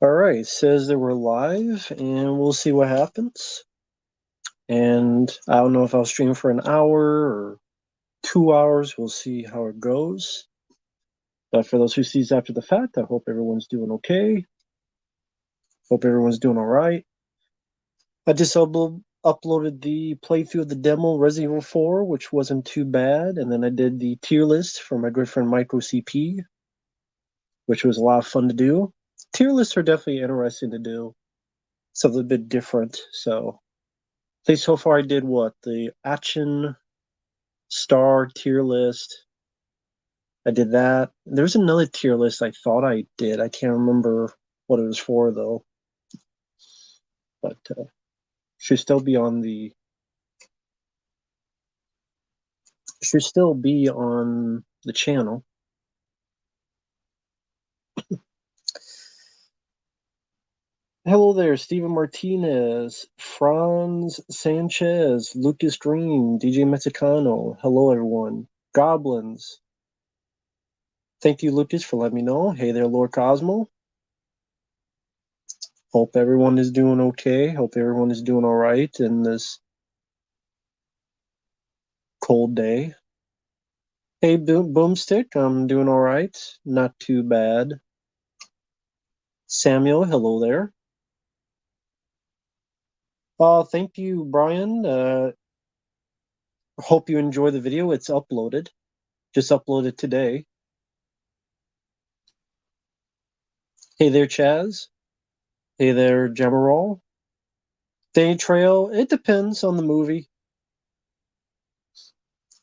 All right, says that we're live, and we'll see what happens. And I don't know if I'll stream for an hour or 2 hours. We'll see how it goes. But for those who sees after the fact, I hope everyone's doing okay. Hope everyone's doing all right. I just uploaded the playthrough of the demo Resident Evil 4, which wasn't too bad. And then I did the tier list for my good friend Micro CP, which was a lot of fun to do. Tier lists are definitely interesting to do. Something a bit different. So I think so far I did what? The action star tier list. I did that. There's another tier list I thought I did. I can't remember what it was for though. But should still be on the should still be on the channel. Hello there, Steven Martinez, Franz Sanchez, Lucas Green, DJ Mexicano. Hello everyone. Goblins. Thank you, Lucas, for letting me know. Hey there, Lord Cosmo. Hope everyone is doing okay. Hope everyone is doing all right in this cold day. Hey, Boomstick, I'm doing all right. Not too bad. Samuel, hello there. Thank you, Brian. Hope you enjoy the video. It's uploaded. Just uploaded today. Hey there, Chaz. Hey there, Gemerol. Day Trail, it depends on the movie.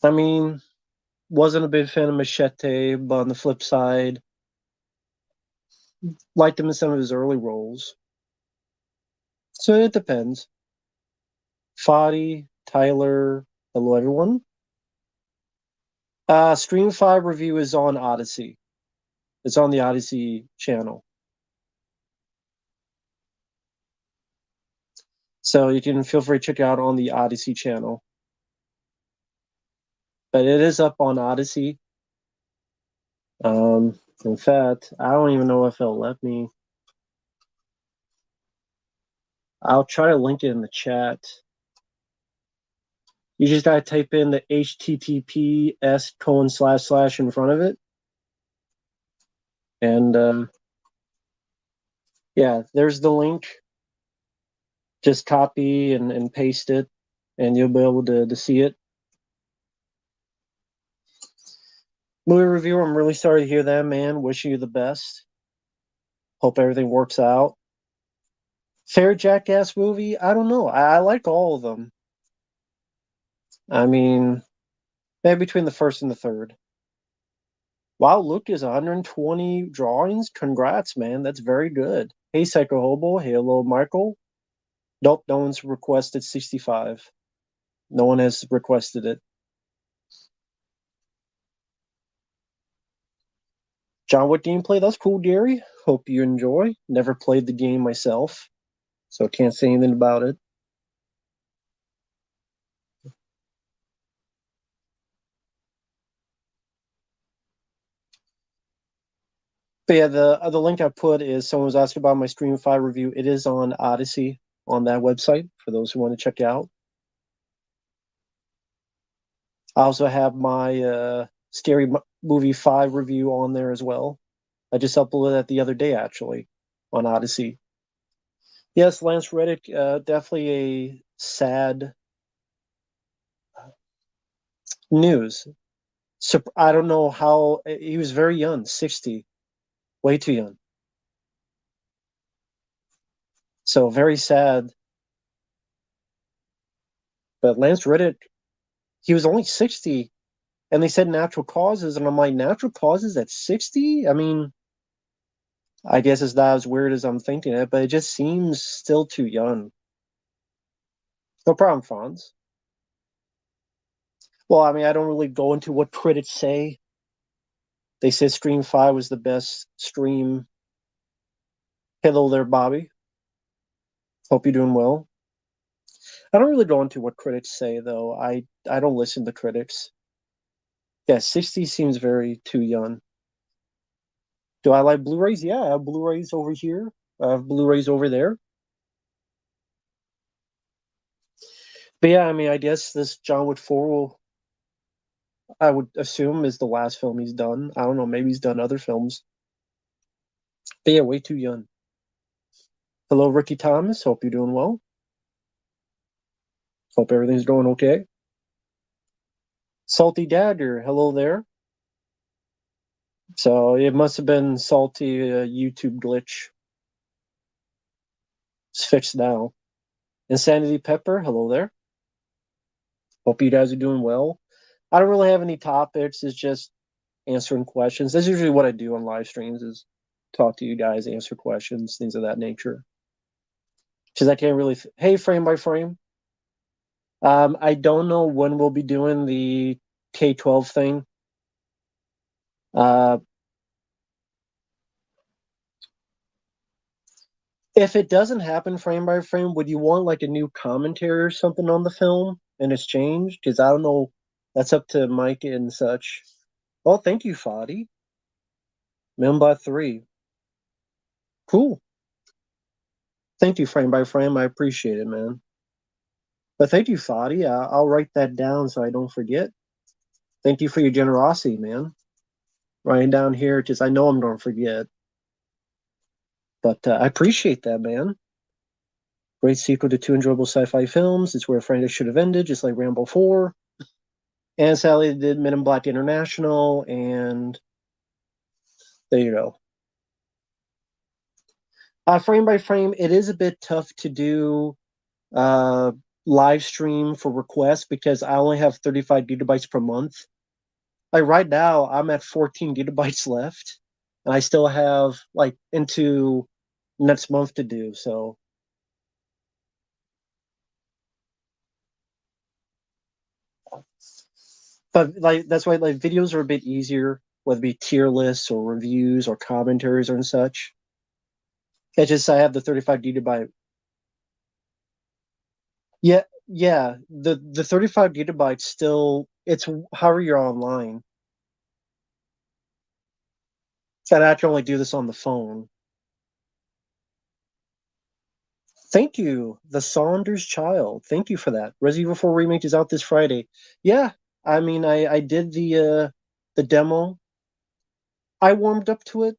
I mean, wasn't a big fan of Machete, but on the flip side, liked him in some of his early roles. So it depends. Foddy, Tyler, hello everyone. Stream 5 review is on Odyssey. It's on the Odyssey channel. So you can feel free to check it out on the Odyssey channel. But it is up on Odyssey. In fact, I don't even know if it'll let me. I'll try to link it in the chat. You just gotta type in the https:// in front of it. And yeah, there's the link. Just copy and paste it, and you'll be able to see it. Movie reviewer, I'm really sorry to hear that, man. Wishing you the best. Hope everything works out. Fair Jackass movie? I don't know. I like all of them. I mean, maybe between the first and the third. Wow, Luke is 120 drawings. Congrats, man. That's very good. Hey, Psycho Hobo. Hey, hello, Michael. Nope, no one's requested 65. No one has requested it. John Wick gameplay, that's cool, Gary. Hope you enjoy. Never played the game myself, so can't say anything about it. But yeah, the link I put is someone was asking about my Stream 5 review. It is on Odyssey on that website for those who want to check it out. I also have my Scary Movie 5 review on there as well. I just uploaded that the other day, actually, on Odyssey. Yes, Lance Reddick, definitely a sad news. So I don't know how he was very young, 60, way too young. So very sad. But Lance Reddick, he was only 60, and they said natural causes, and I'm like, natural causes at 60? I mean, I guess it's not as weird as I'm thinking it, but it just seems still too young. No problem, Fonz. Well, I mean, I don't really go into what critics say. They said Stream 5 was the best stream. Hello there, Bobby. Hope you're doing well. I don't really go into what critics say, though. I don't listen to critics. Yeah, 60 seems very too young. Do I like Blu-rays? Yeah, I have Blu-rays over here. I have Blu-rays over there. But yeah, I mean, I guess this John Wick 4 will, I would assume, is the last film he's done. I don't know, maybe he's done other films. But yeah, way too young. Hello, Ricky Thomas. Hope you're doing well. Hope everything's going okay. Salty Dagger, hello there. So it must have been Salty YouTube glitch. It's fixed now. Insanity Pepper, hello there. Hope you guys are doing well. I don't really have any topics. It's just answering questions. That's usually what I do on live streams is talk to you guys, answer questions, things of that nature. Because I can't really. Hey, frame by frame. I don't know when we'll be doing the K-12 thing. Uh, if it doesn't happen frame by frame, would you want like a new commentary or something on the film and it's changed? Because I don't know. That's up to Mike and such. Oh, thank you, Fadi. Mimbot 3. Cool. Thank you, frame by frame. I appreciate it, man. But thank you, Fadi. I'll write that down so I don't forget. Thank you for your generosity, man. Writing down here because I know I'm going to forget. But I appreciate that, man. Great sequel to two enjoyable sci-fi films. It's where franchise should have ended, just like Rambo 4. And Sally did Men in Black International, and there you go. Frame by frame, it is a bit tough to do uh, live stream for requests because I only have 35 gigabytes per month. Like right now, I'm at 14 gigabytes left, and I still have like into next month to do. So, but like that's why like videos are a bit easier, whether it be tier lists or reviews or commentaries or and such. It's just I have the 35 gigabyte. Yeah, yeah. The 35 gigabytes still. It's however you're online. And I can only do this on the phone. Thank you, the Saunders Child. Thank you for that. Resident Evil 4 remake is out this Friday. Yeah, I mean, I did the demo. I warmed up to it.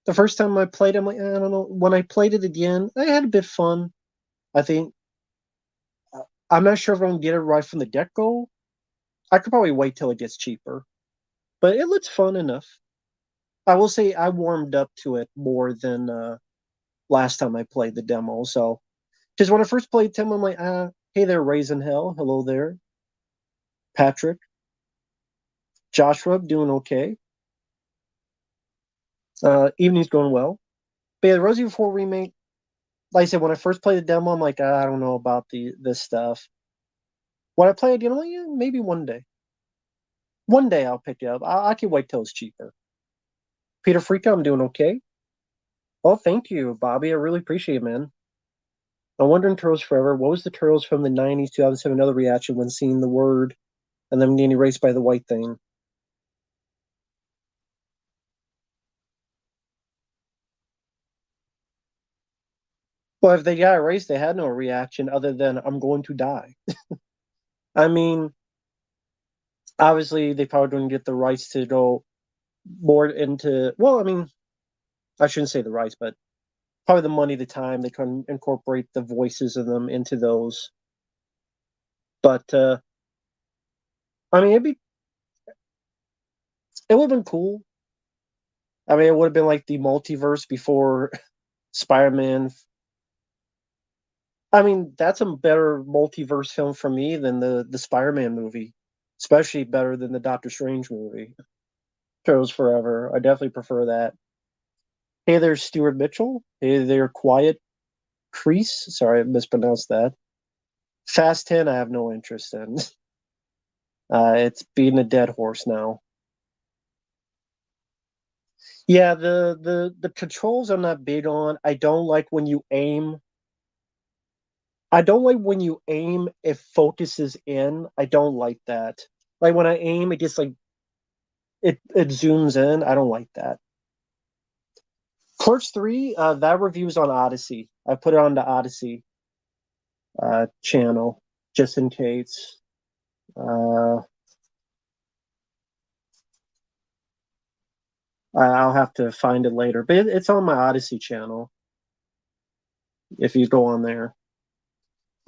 The first time I played, I'm like, I don't know. When I played it again, I had a bit fun. I think I'm not sure if I'm gonna get it right from the get go. I could probably wait till it gets cheaper, but it looks fun enough. I will say I warmed up to it more than last time I played the demo. So, because when I first played Tim, I'm like, hey there, Raisin Hell. Hello there, Patrick. Joshua, doing okay. Evening's going well. But yeah, the Rosie 4 remake, like I said, when I first played the demo, I'm like, I don't know about this stuff. When I play it again, I'm like, yeah, maybe one day. One day I'll pick it up. I can wait till it's cheaper. Peter Freaka, I'm doing okay. Oh, thank you, Bobby. I really appreciate it, man. I'm wondering Turtles Forever. What was the Turtles from the 90s, 2007? Another reaction when seeing the word and then getting erased by the white thing. Well, if they got erased, they had no reaction other than I'm going to die. I mean, obviously, they probably didn't get the rights to go more into. Well, I mean, I shouldn't say the rights, but probably the money, the time they couldn't incorporate the voices of them into those. But I mean, it would have been cool. I mean, it would have been like the multiverse before Spider-Man. I mean, that's a better multiverse film for me than the Spider-Man movie, especially better than the Doctor Strange movie. Turtles Forever. I definitely prefer that. Hey there, Stuart Mitchell. Hey there, Quiet Crease. Sorry, I mispronounced that. Fast 10, I have no interest in. It's beating a dead horse now. Yeah, the controls I'm not big on. I don't like when you aim. I don't like when you aim, it focuses in. I don't like that. Like when I aim, it just like it zooms in. I don't like that. Corpse 3, that review's on Odyssey. I put it on the Odyssey channel just in case. I'll have to find it later, but it's on my Odyssey channel if you go on there.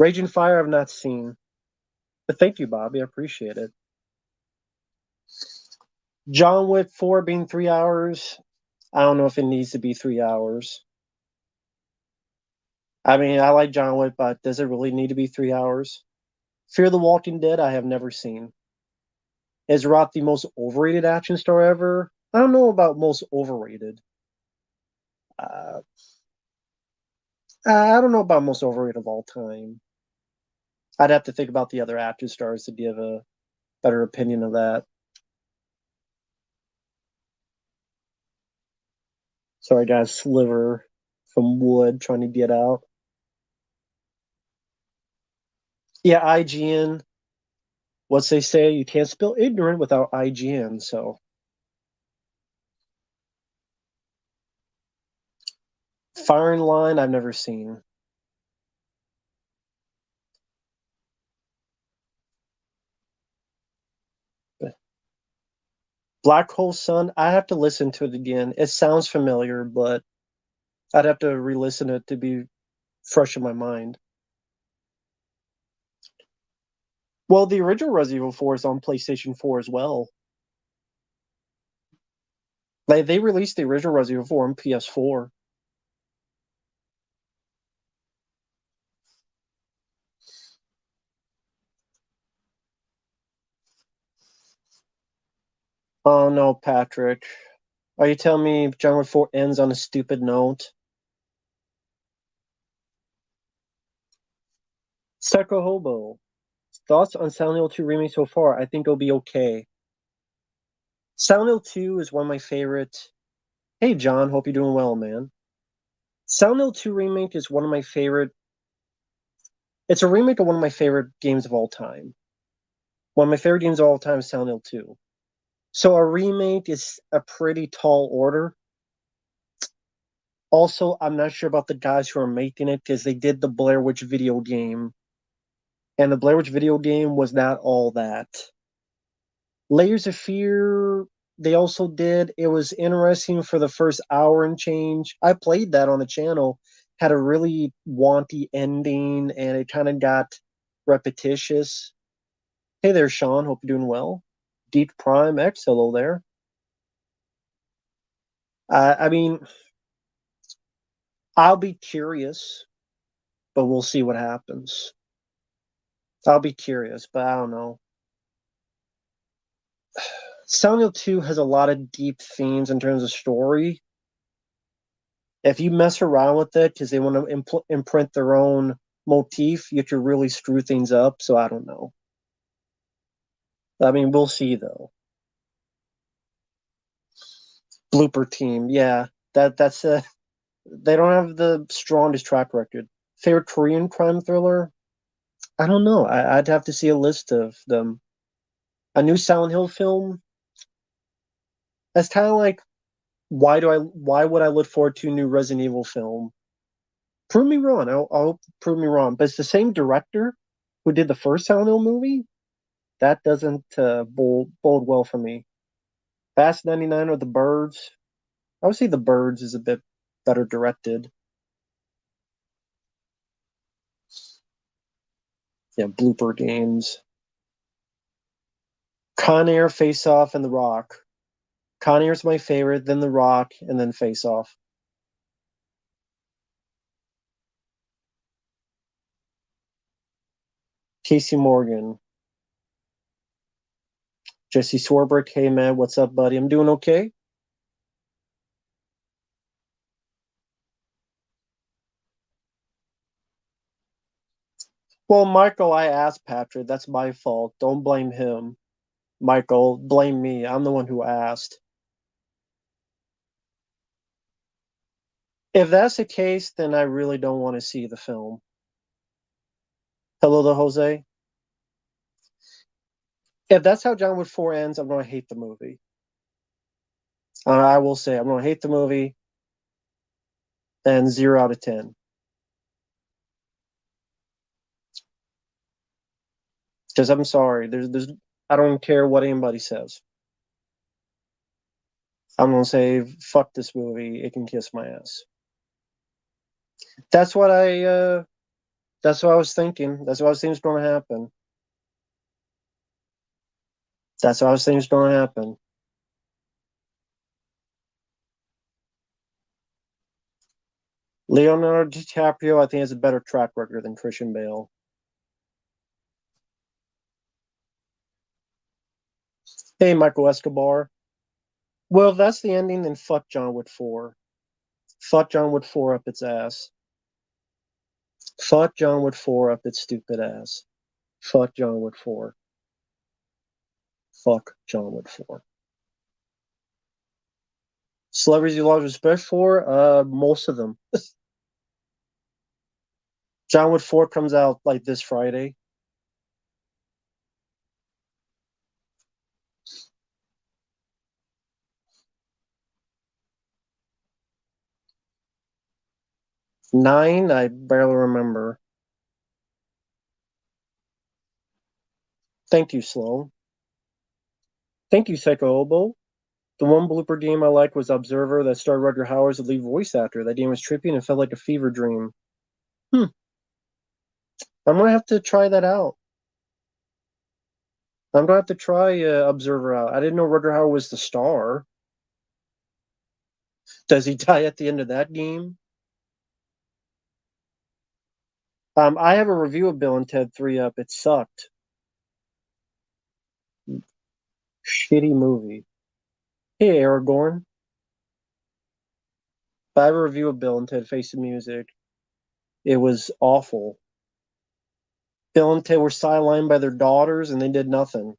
Raging Fire, I've not seen, but thank you, Bobby. I appreciate it. John Wick 4 being 3 hours. I don't know if it needs to be 3 hours. I mean, I like John Wick, but does it really need to be 3 hours? Fear the Walking Dead, I have never seen. Is Roth the most overrated action star ever? I don't know about most overrated. Uh, I don't know about most overrated of all time. I'd have to think about the other action stars to give a better opinion of that. Sorry, guys, sliver from wood trying to get out. Yeah, IGN. What's they say? You can't spell ignorant without IGN. So, Firing Line, I've never seen. Black Hole Sun, I have to listen to it again. It sounds familiar, but I'd have to re-listen to it to be fresh in my mind. Well, the original Resident Evil 4 is on PlayStation 4 as well. Like they released the original Resident Evil 4 on PS4. Oh no, Patrick. Are you telling me John Wick 4 ends on a stupid note? Psycho Hobo. Thoughts on Silent Hill 2 remake so far? I think it'll be okay. Silent Hill 2 is one of my favorite. Hey John, hope you're doing well, man. Silent Hill 2 remake is one of my favorite. It's a remake of one of my favorite games of all time. One of my favorite games of all time is Silent Hill 2. So a remake is a pretty tall order. Also, I'm not sure about the guys who are making it because they did the Blair Witch video game, and the Blair Witch video game was not all that. Layers of Fear, they also did. It was interesting for the first hour and change. I played that on the channel, had a really wanty ending, and it kind of got repetitious. Hey there, Sean. Hope you're doing well. Deep Prime X, hello there. I mean, I'll be curious, but we'll see what happens. I'll be curious, but I don't know. Silent Hill 2 has a lot of deep themes in terms of story. If you mess around with it because they want to imprint their own motif, you could really screw things up. So I don't know. I mean, we'll see though. Blooper team, yeah, that's a. They don't have the strongest track record. Favorite Korean crime thriller? I don't know. I'd have to see a list of them. A new Silent Hill film? That's kind of like why would I look forward to a new Resident Evil film? Prove me wrong. I'll prove me wrong. But it's the same director who did the first Silent Hill movie. That doesn't bode well for me. Fast 99 or The Birds? I would say The Birds is a bit better directed. Yeah, blooper games. Con Air, Face Off, and The Rock. Con Air's my favorite, then The Rock, and then Face Off. Casey Morgan. Jesse Swarbrick, hey man, what's up, buddy? I'm doing okay. Well, Michael, I asked Patrick. That's my fault. Don't blame him. Michael, blame me. I'm the one who asked. If that's the case, then I really don't want to see the film. Hello to Jose. If that's how John Wick 4 ends, I'm going to hate the movie. I will say, I'm going to hate the movie. and 0 out of 10. Because I'm sorry, I don't care what anybody says. I'm gonna say fuck this movie. It can kiss my ass. That's what I. That's what I was thinking. That's what I was thinking was going to happen. That's what I was thinking was going to happen. Leonardo DiCaprio, I think, has a better track record than Christian Bale. Hey, Michael Escobar. Well, if that's the ending, then fuck John Wick 4. Fuck John Wick 4 up its ass. Fuck John Wick 4 up its stupid ass. Fuck John Wick 4. Fuck John Wick 4. Celebrities you lost respect for? Most of them. John Wick 4 comes out like this Friday. Nine, I barely remember. Thank you, Slow. Thank you, Psycho Obo. The one blooper game I liked was Observer that starred Rutger Hauer as the lead voice actor. That game was trippy and it felt like a fever dream. Hmm. I'm gonna have to try that out. I'm gonna have to try Observer out. I didn't know Rutger Hauer was the star. Does he die at the end of that game? I have a review of Bill and Ted 3 up. It sucked. Shitty movie. Hey, Aragorn. I have a review of Bill and Ted Face the Music. It was awful. Bill and Ted were sidelined by their daughters and they did nothing.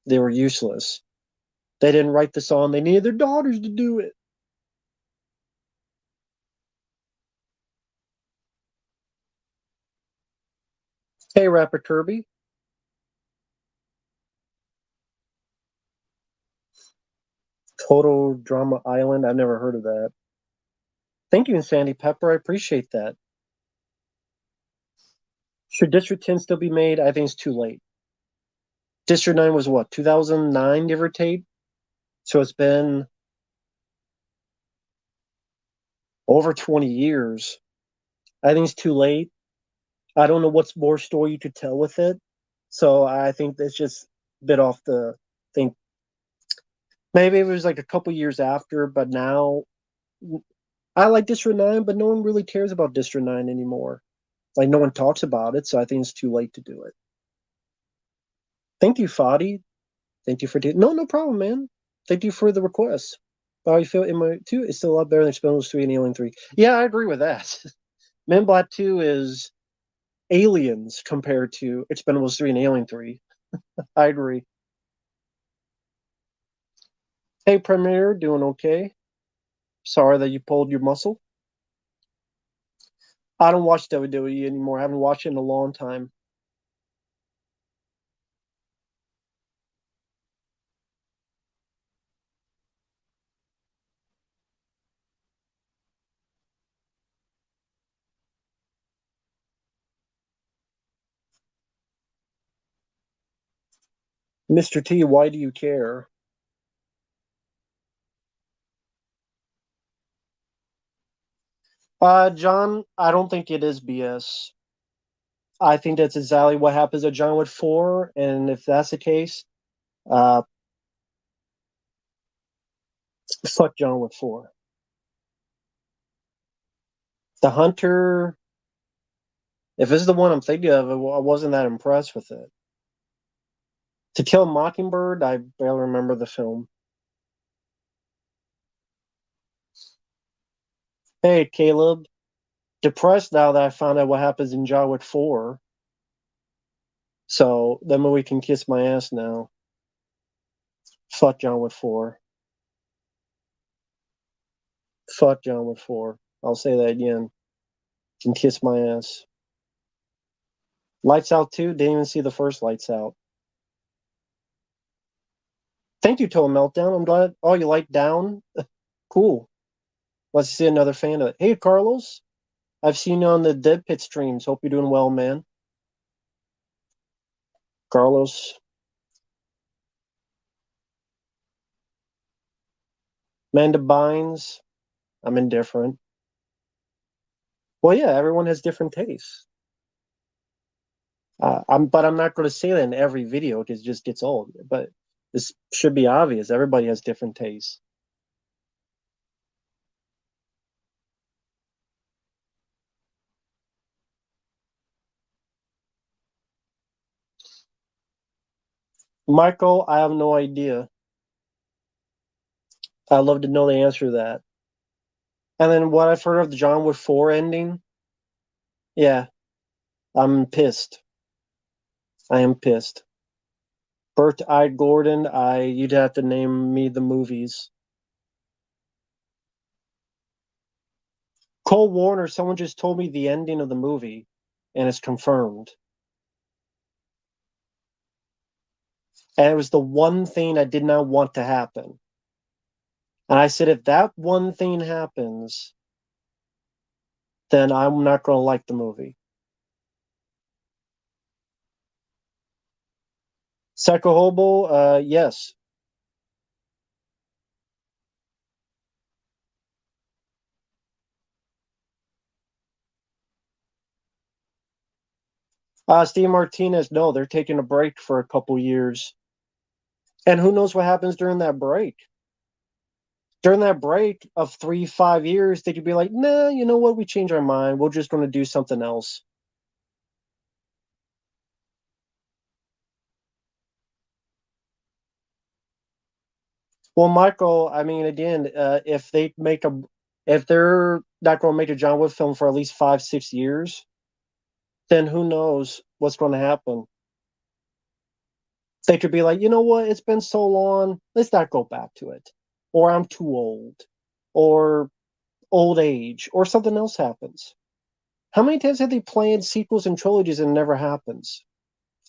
They were useless. They didn't write the song. They needed their daughters to do it. Hey, Rapper Kirby. Total Drama Island. I've never heard of that. Thank you, Sandy Pepper. I appreciate that. Should District 10 still be made? I think it's too late. District 9 was what, 2009, give or take? So it's been over 20 years. I think it's too late. I don't know what's more story you could tell with it. So I think that's just a bit off the thing. Maybe it was like a couple years after, but now I like District 9, but no one really cares about District 9 anymore. Like no one talks about it, so I think it's too late to do it. Thank you, Fadi. Thank you for no problem, man. Thank you for the request. How you feel? In my 2 is still a lot better than Expendables 3 and Alien 3. Yeah, I agree with that. Men in Black 2 is aliens compared to Expendables 3 and Alien 3. I agree. Hey, Premier, doing okay? Sorry that you pulled your muscle. I don't watch WWE anymore. I haven't watched it in a long time. Mr. T, why do you care? John, I don't think it is BS. I think that's exactly what happens at John Wick 4, and if that's the case, uh, fuck John Wick 4. The Hunter, if it's the one I'm thinking of, I wasn't that impressed with it. To Kill a Mockingbird, I barely remember the film. Hey, Caleb. Depressed now that I found out what happens in John Wick 4. So that movie can kiss my ass now. Fuck John Wick 4. Fuck John Wick 4. I'll say that again. Can kiss my ass. Lights Out 2, didn't even see the first Lights Out. Thank you, Total Meltdown. I'm glad. Oh, you like Down? Cool. Let's see another fan of it. Hey, Carlos. I've seen you on the Dead Pit streams. Hope you're doing well, man. Carlos. Amanda Bynes. I'm indifferent. Well, yeah, everyone has different tastes. But I'm not going to say that in every video because it just gets old. But this should be obvious. Everybody has different tastes. Michael, I have no idea. I'd love to know the answer to that. And then what I've heard of the John Wick 4 ending, yeah, I'm pissed. I am pissed. Burt I. Gordon, you'd have to name me the movies. Cole Warner, someone just told me the ending of the movie, and it's confirmed. And it was the one thing I did not want to happen. And I said, if that one thing happens, then I'm not going to like the movie. Psycho Hobo, yes. Steve Martinez, no, they're taking a break for a couple years. And who knows what happens during that break? During that break of 3, 5 years, they could be like, nah, you know what? We change our mind. We're just going to do something else. Well, Michael, I mean, again, if they're not going to make a John Wick film for at least 5, 6 years, then who knows what's going to happen? They could be like, you know what? It's been so long. Let's not go back to it. Or I'm too old. Or old age. Or something else happens. How many times have they planned sequels and trilogies and it never happens?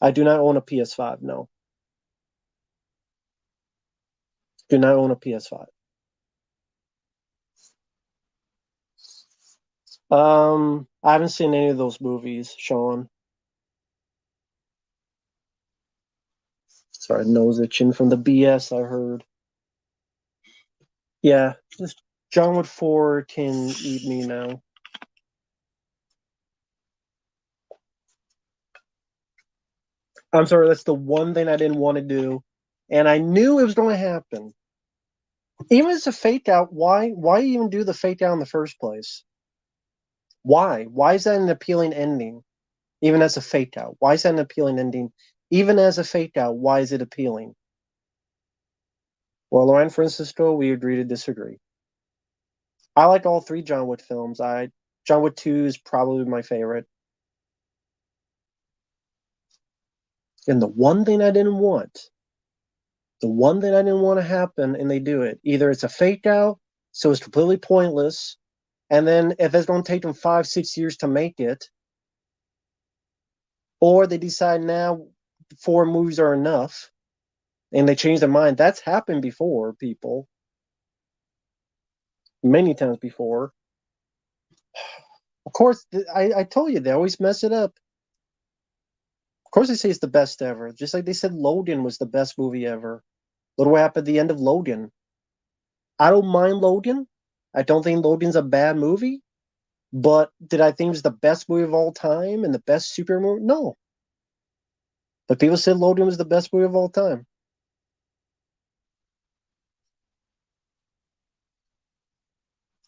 I do not own a PS5. No, do not own a PS5. I haven't seen any of those movies, Sean. Sorry, nose itching from the BS I heard. Yeah, just John Wick 4 can eat me now. I'm sorry, that's the one thing I didn't want to do. And I knew it was going to happen. Even as a fake out, why even do the fake out in the first place? Why? Why is that an appealing ending? Even as a fake out. Why is that an appealing ending? Even as a fake out, why is it appealing? Well, Lauren Francisco, we agree to disagree. I like all three John Wick films. John Wick 2 is probably my favorite. And the one thing I didn't want to happen, and they do it. Either it's a fake out, so it's completely pointless, and then if it's going to take them 5, 6 years to make it, or they decide now 4 movies are enough, and they change their mind. That's happened before, people, many times before. Of course, I told you they always mess it up. Of course, they say it's the best ever, just like they said Logan was the best movie ever. Look what happened at the end of Logan. I don't mind Logan. I don't think Logan's a bad movie. But did I think it was the best movie of all time and the best superhero movie? No. But people said Logan was the best movie of all time.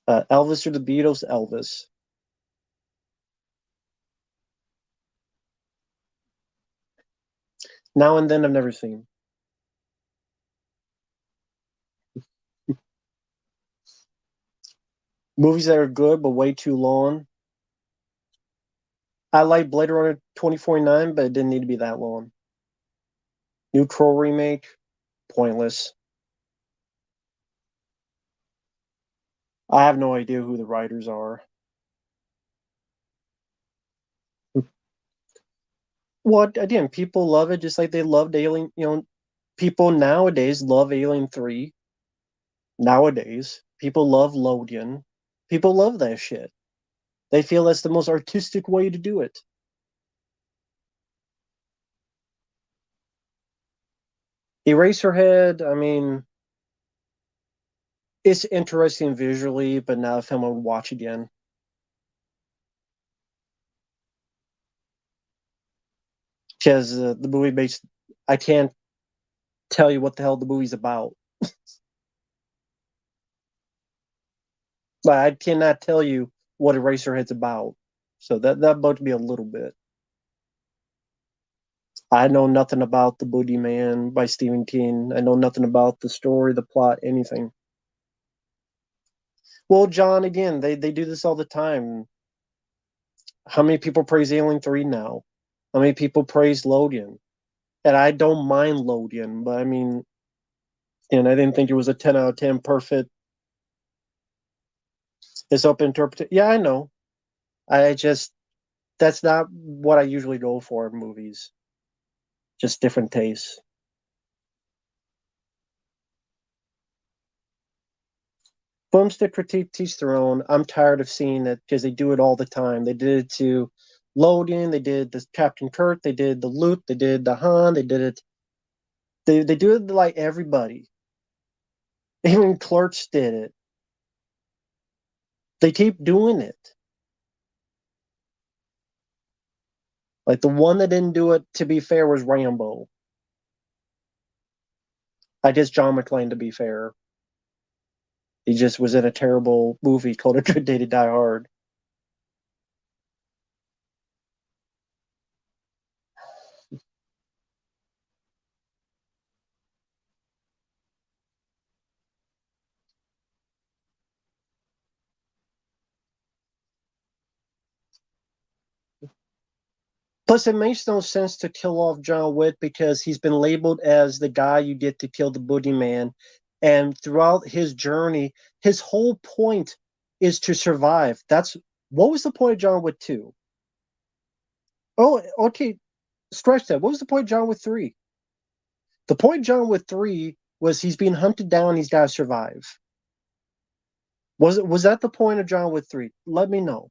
Elvis or the Beatles, Elvis. Now and Then I've never seen. Movies that are good but way too long. I like Blade Runner 2049, but it didn't need to be that long. New Troll remake, pointless. I have no idea who the writers are. What again? People love it just like they loved Alien. People nowadays love Alien 3. Nowadays, people love Logan. People love that shit. They feel that's the most artistic way to do it. Eraserhead, I mean, it's interesting visually, but not a film I would watch again. Because the movie makes, I can't tell you what the hell the movie's about. Like, I cannot tell you what Eraserhead's about. So that bugged me a little bit. I know nothing about The Boogeyman by Stephen King. I know nothing about the story, the plot, anything. Well, John, again, they do this all the time. How many people praise Alien 3 now? How many people praise Logan? And I don't mind Logan, but I mean, and I didn't think it was a 10 out of 10 perfect. It's up interpretation. Yeah, I know. I just, that's not what I usually go for in movies. Just different tastes. Films to critique teach their own. I'm tired of seeing it because they do it all the time. They did it to Logan, they did the Captain Kirk, they did the Luke, they did the Han, they did it. They do it to like everybody. Even Clerks did it. They keep doing it. Like the one that didn't do it, to be fair, was Rambo. I guess John McClane, to be fair. He just was in a terrible movie called A Good Day to Die Hard. Plus, it makes no sense to kill off John Wick because he's been labeled as the guy you get to kill the boogeyman. And throughout his journey, his whole point is to survive. That's what was the point of John Wick 2? Oh, okay, stretch that. What was the point of John Wick 3? The point of John Wick 3 was he's being hunted down, he's got to survive. Was that the point of John Wick 3? Let me know.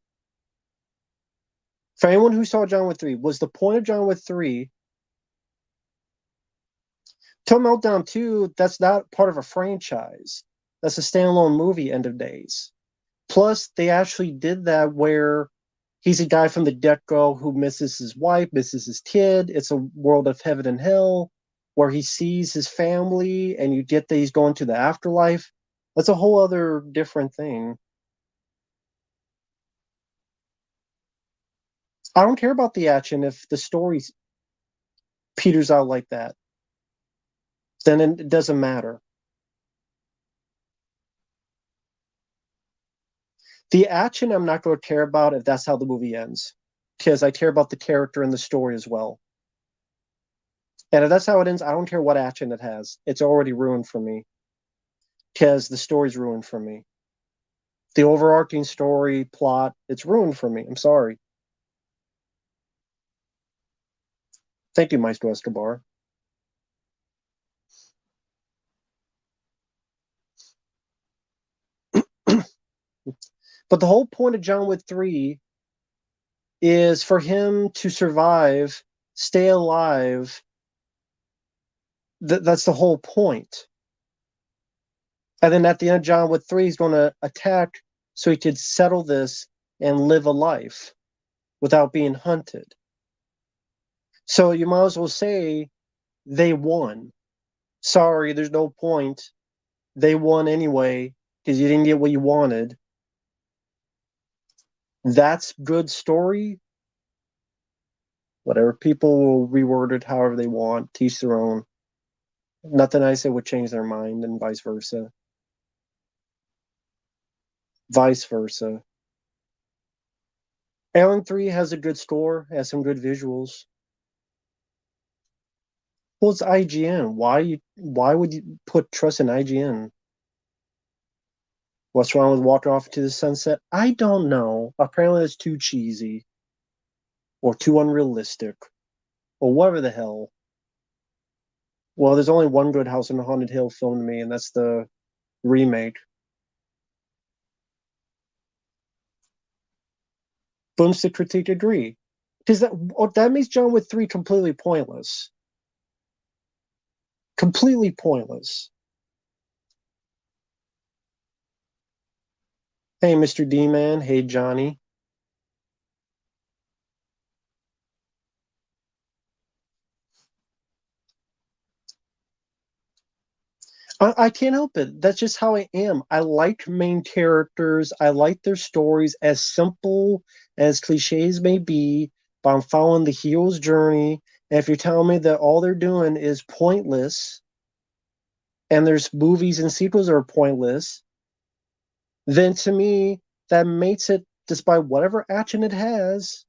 For anyone who saw John Wick 3, was the point of John Wick 3 Till Meltdown 2, that's not part of a franchise. That's a standalone movie, End of Days. Plus, they actually did that where he's a guy from the get-go who misses his wife, misses his kid. It's a world of heaven and hell where he sees his family and you get that he's going to the afterlife. That's a whole other different thing. I don't care about the action if the story peters out like that. Then it doesn't matter. The action I'm not going to care about if that's how the movie ends, because I care about the character and the story as well. And if that's how it ends, I don't care what action it has. It's already ruined for me because the story's ruined for me. The overarching story, plot, it's ruined for me. I'm sorry. Thank you, Maestro Escobar. But the whole point of John Wick 3 is for him to survive, stay alive. That's the whole point. And then at the end of John Wick 3, he's going to attack so he could settle this and live a life without being hunted. So you might as well say they won. Sorry, there's no point. They won anyway because you didn't get what you wanted. That's good story. Whatever, people will reword it however they want, teach their own. Nothing I say would change their mind, and vice versa. Vice versa. Alien 3 has a good score, has some good visuals. Well, it's IGN. Why would you put trust in IGN? What's wrong with Walking Off into the Sunset? I don't know. Apparently it's too cheesy or too unrealistic or whatever the hell. Well, there's only one good House on Haunted Hill film to me, and that's the remake. Boomstick critique agree. Because that makes John Wick 3 completely pointless. Completely pointless. Hey, Mr. D-Man. Hey, Johnny. I can't help it. That's just how I am. I like main characters. I like their stories, as simple as cliches may be, but I'm following the hero's journey. And if you're telling me that all they're doing is pointless, and there's movies and sequels that are pointless, then to me, that makes it, despite whatever action it has,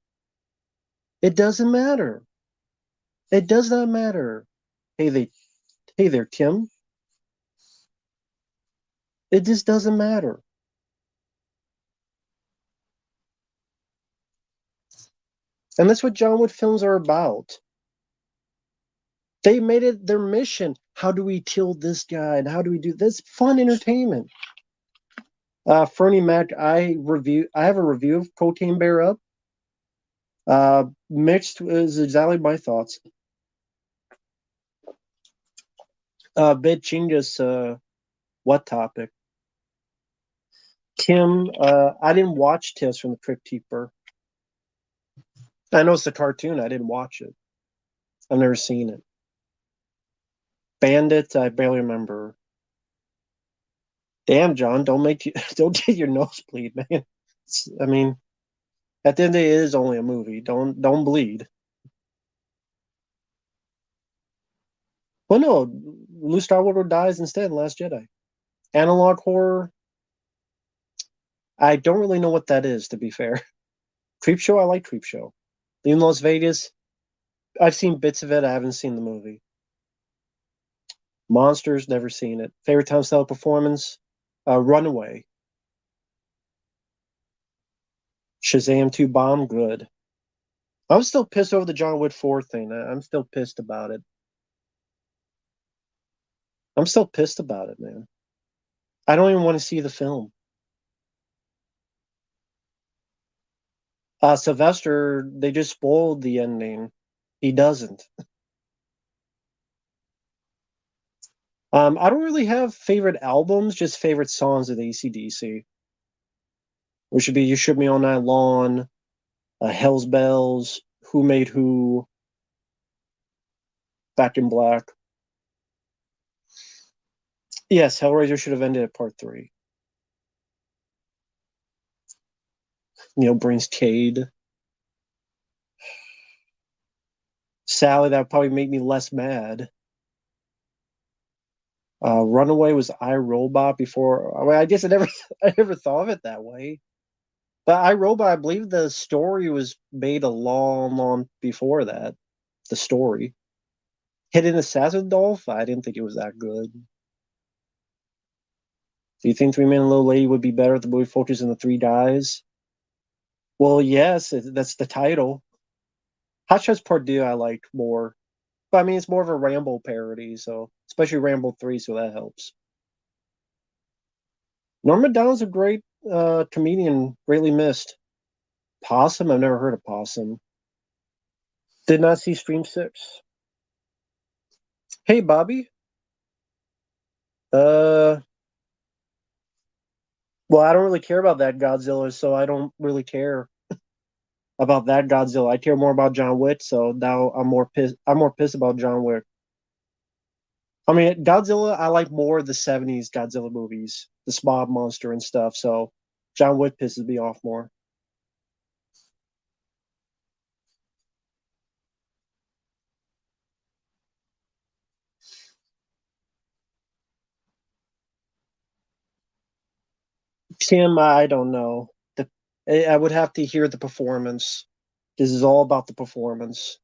it doesn't matter. It does not matter. Hey there, Tim. It just doesn't matter. And that's what John Wick films are about. They made it their mission. How do we kill this guy? And how do we do this? Fun entertainment. Fernie Mac, I have a review of Cocaine Bear up. Mixed is exactly my thoughts. Bit Chingus, what topic? Kim, I didn't watch Tales from the Crypt Keeper. I know it's a cartoon. I didn't watch it. I've never seen it. Bandit, I barely remember. Damn, John, don't get your nose bleed, man. I mean, at the end of the day, it is only a movie. Don't bleed. Well, no, Luke Skywalker dies instead in Last Jedi. Analog horror, I don't really know what that is, to be fair. Creepshow, I like Creepshow. In Las Vegas, I've seen bits of it. I haven't seen the movie. Monsters, never seen it. Favorite time style performance, Runaway. Shazam 2 Bomb, good. I'm still pissed over the John Wick 4 thing. I'm still pissed about it. I'm still pissed about it, man. I don't even want to see the film. Sylvester, they just spoiled the ending. He doesn't. I don't really have favorite albums, just favorite songs of AC/DC. Which should be "You Shook Me All Night Long," "Hell's Bells," "Who Made Who," "Back in Black." Yes, Hellraiser should have ended at part 3. Neil brings Cade. Sally, that would probably make me less mad. Runaway was iRobot before. I mean, I guess I never thought of it that way. But iRobot, I believe the story was made a long before that. The story. Hidden Assassin Dolph, I didn't think it was that good. Do you think Three Man and Little Lady would be better if the movie focused on the three guys? Well, yes, that's the title. Hot Shots Part 2 I liked more. But I mean, it's more of a Rambo parody, so especially Rambo 3, so that helps. Norm Macdonald's a great comedian, greatly missed. Possum, I've never heard of Possum. Did not see Stream 6. Hey, Bobby. Uh, well, I don't really care about that Godzilla, so I don't really care about that Godzilla. I care more about John Wick, so now I'm more pissed. I'm more pissed about John Wick. I mean, Godzilla, I like more of the '70s Godzilla movies, the Smog Monster and stuff. So John Wick pisses me off more. Tim, I don't know. I would have to hear the performance. This is all about the performance.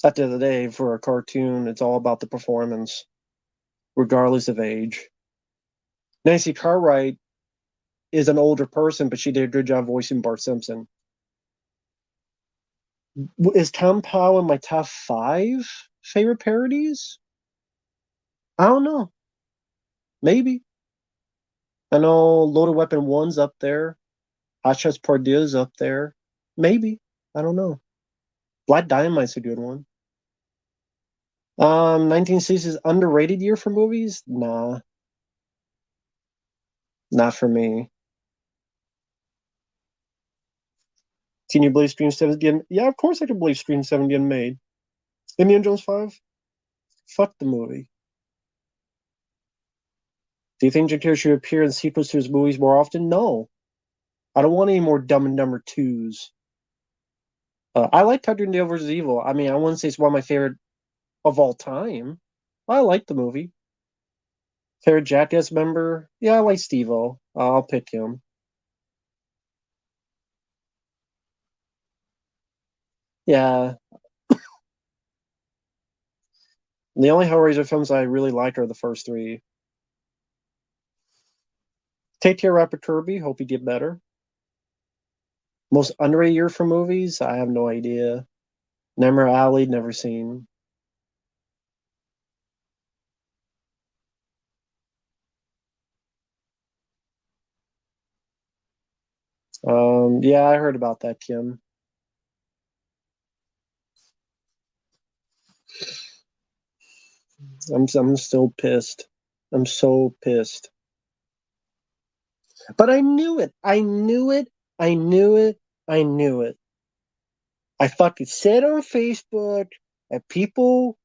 At the end of the day, for a cartoon, it's all about the performance, regardless of age. Nancy Cartwright is an older person, but she did a good job voicing Bart Simpson. Is Tom Powell in my top 5 favorite parodies? I don't know. Maybe. I know Loaded Weapon 1's up there. Hot Shots Pardieu is up there. Maybe. I don't know. Black Dynamite's a good one. 1960s underrated year for movies? Nah, not for me. Can you believe Scream 7 is getting? Yeah, of course I can believe Scream 7 getting made. Indiana Jones 5? Fuck the movie. Do you think Jim Carrey should appear in sequels to his movies more often? No. I don't want any more Dumb and Dumber 2s. I like Tucker Dale vs. Evil. I mean, I wouldn't say it's one of my favorite of all time. I like the movie. Favorite Jackass member? Yeah, I like Steve-O. I'll pick him. Yeah. The only Hellraiser films I really like are the first three. Take Care, Rapper Kirby. Hope you get better. Most underrated year for movies? I have no idea. Nightmare Alley, never seen. Yeah, I heard about that, Kim. I'm still pissed. I'm so pissed. But I knew it. I knew it. I knew it. I knew it. I fucking said on Facebook, and people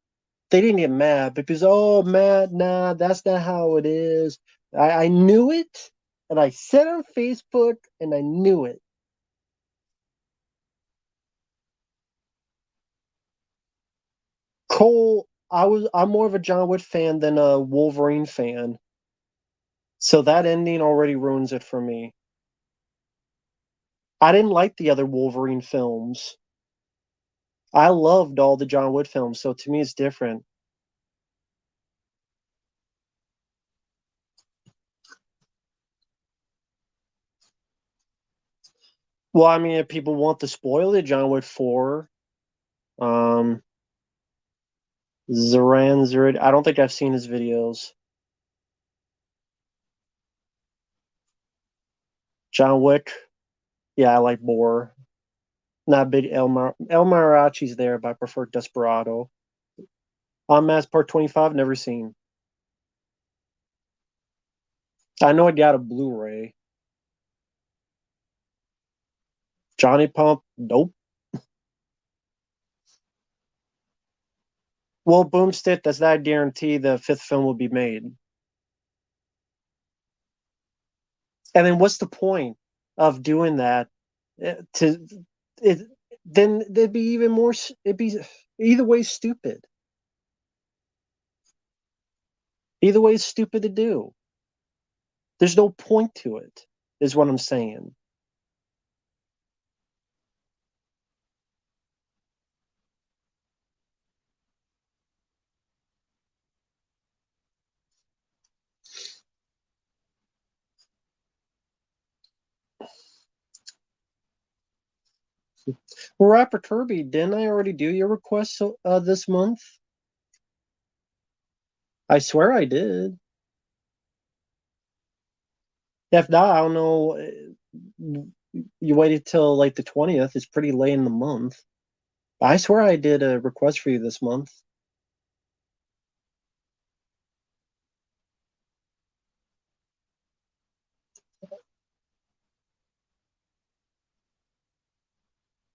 they didn't get mad because oh Matt, nah, that's not how it is. I knew it, and I said on Facebook, and I knew it. Cole, I'm more of a John Wick fan than a Wolverine fan. So that ending already ruins it for me. I didn't like the other Wolverine films. I loved all the John Wick films, so to me it's different. Well, I mean, if people want to spoil it, John Wick 4, um, Zoran Zurid, I don't think I've seen his videos. John Wick, yeah, I like Boar. Not big El Mariachi's there, but I prefer Desperado. Mass Part 25, never seen. I know I got a Blu-ray. Johnny Pump, nope. Well, Boomstick, does that guarantee the fifth film will be made? And then what's the point of doing that? To it, then it'd be even more. It'd be either way stupid. Either way is stupid to do. There's no point to it, is what I'm saying. Well, Rapper Kirby, didn't I already do your request this month? I swear I did. If not, I don't know. You waited till like the 20th. It's pretty late in the month. I swear I did a request for you this month.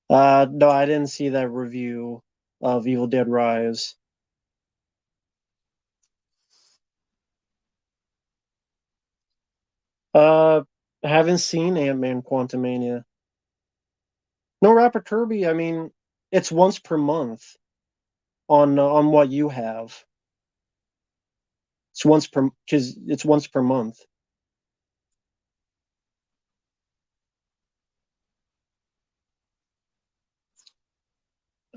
No, I didn't see that review of Evil Dead Rise. I haven't seen Ant-Man Quantumania. No, Rapper Kirby, I mean, it's once per month on what you have. It's once per because it's once per month.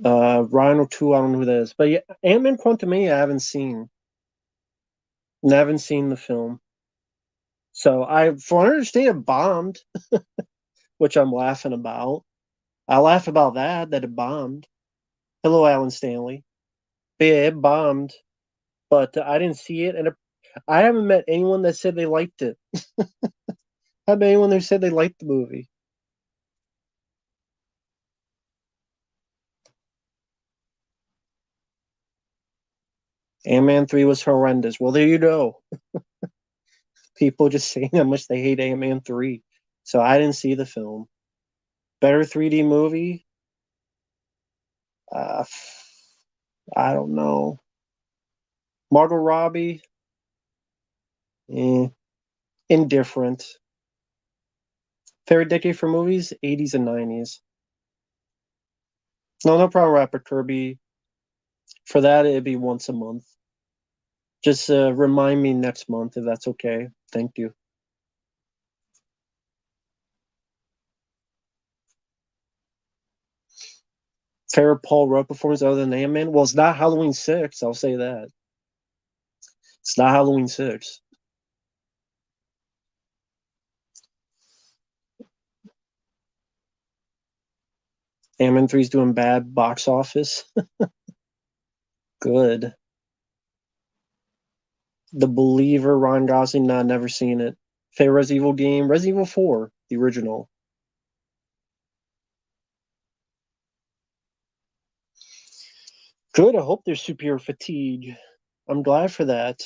Rhino 2, I don't know who that is. But yeah, Ant-Man Quantumania I haven't seen. And I haven't seen the film. So I from what I understand it bombed, which I'm laughing about. I laugh about that it bombed. Hello, Alan Stanley. But yeah, it bombed, but I didn't see it, and I haven't met anyone that said they liked it. I haven't met anyone who said they liked the movie. Ant-Man 3 was horrendous. Well, there you go. People just saying how much they hate Ant-Man 3. So I didn't see the film. Better 3D movie? Uh, I don't know. Margot Robbie? Eh, indifferent. Favorite decade for movies? 80s and 90s. No, no problem, Rapper Kirby. For that, it'd be once a month. Just remind me next month if that's okay. Thank you. Favorite Paul Rudd performance other than Ant-Man? Well, it's not Halloween 6. I'll say that. It's not Halloween 6. Ant-Man 3 is doing bad box office. Good. The Believer, Ryan Gosling, nah, never seen it. Favorite Resident Evil game? Resident Evil 4, the original. Good, I hope there's superior fatigue. I'm glad for that.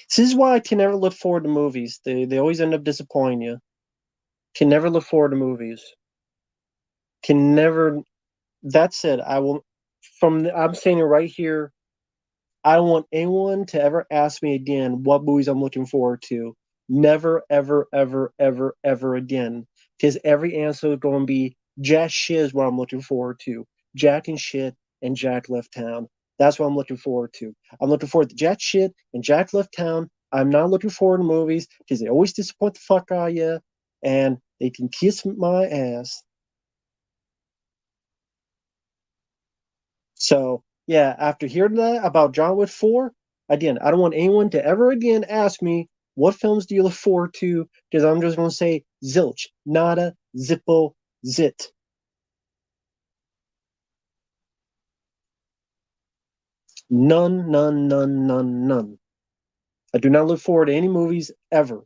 This is why I can never look forward to movies. They always end up disappointing you. Can never look forward to movies. Can never. That said, I will. I'm saying it right here. I don't want anyone to ever ask me again what movies I'm looking forward to. Never, ever, ever, ever, ever again. Because every answer is going to be Jack shit is what I'm looking forward to. Jack and shit and Jack left town. That's what I'm looking forward to. I'm looking forward to Jack shit and Jack left town. I'm not looking forward to movies because they always disappoint the fuck out of you and they can kiss my ass. So yeah, after hearing that about John Wick 4, again, I don't want anyone to ever again ask me what films do you look forward to, because I'm just gonna say zilch, nada, zippo, zit. None, none, none, none, none. I do not look forward to any movies ever.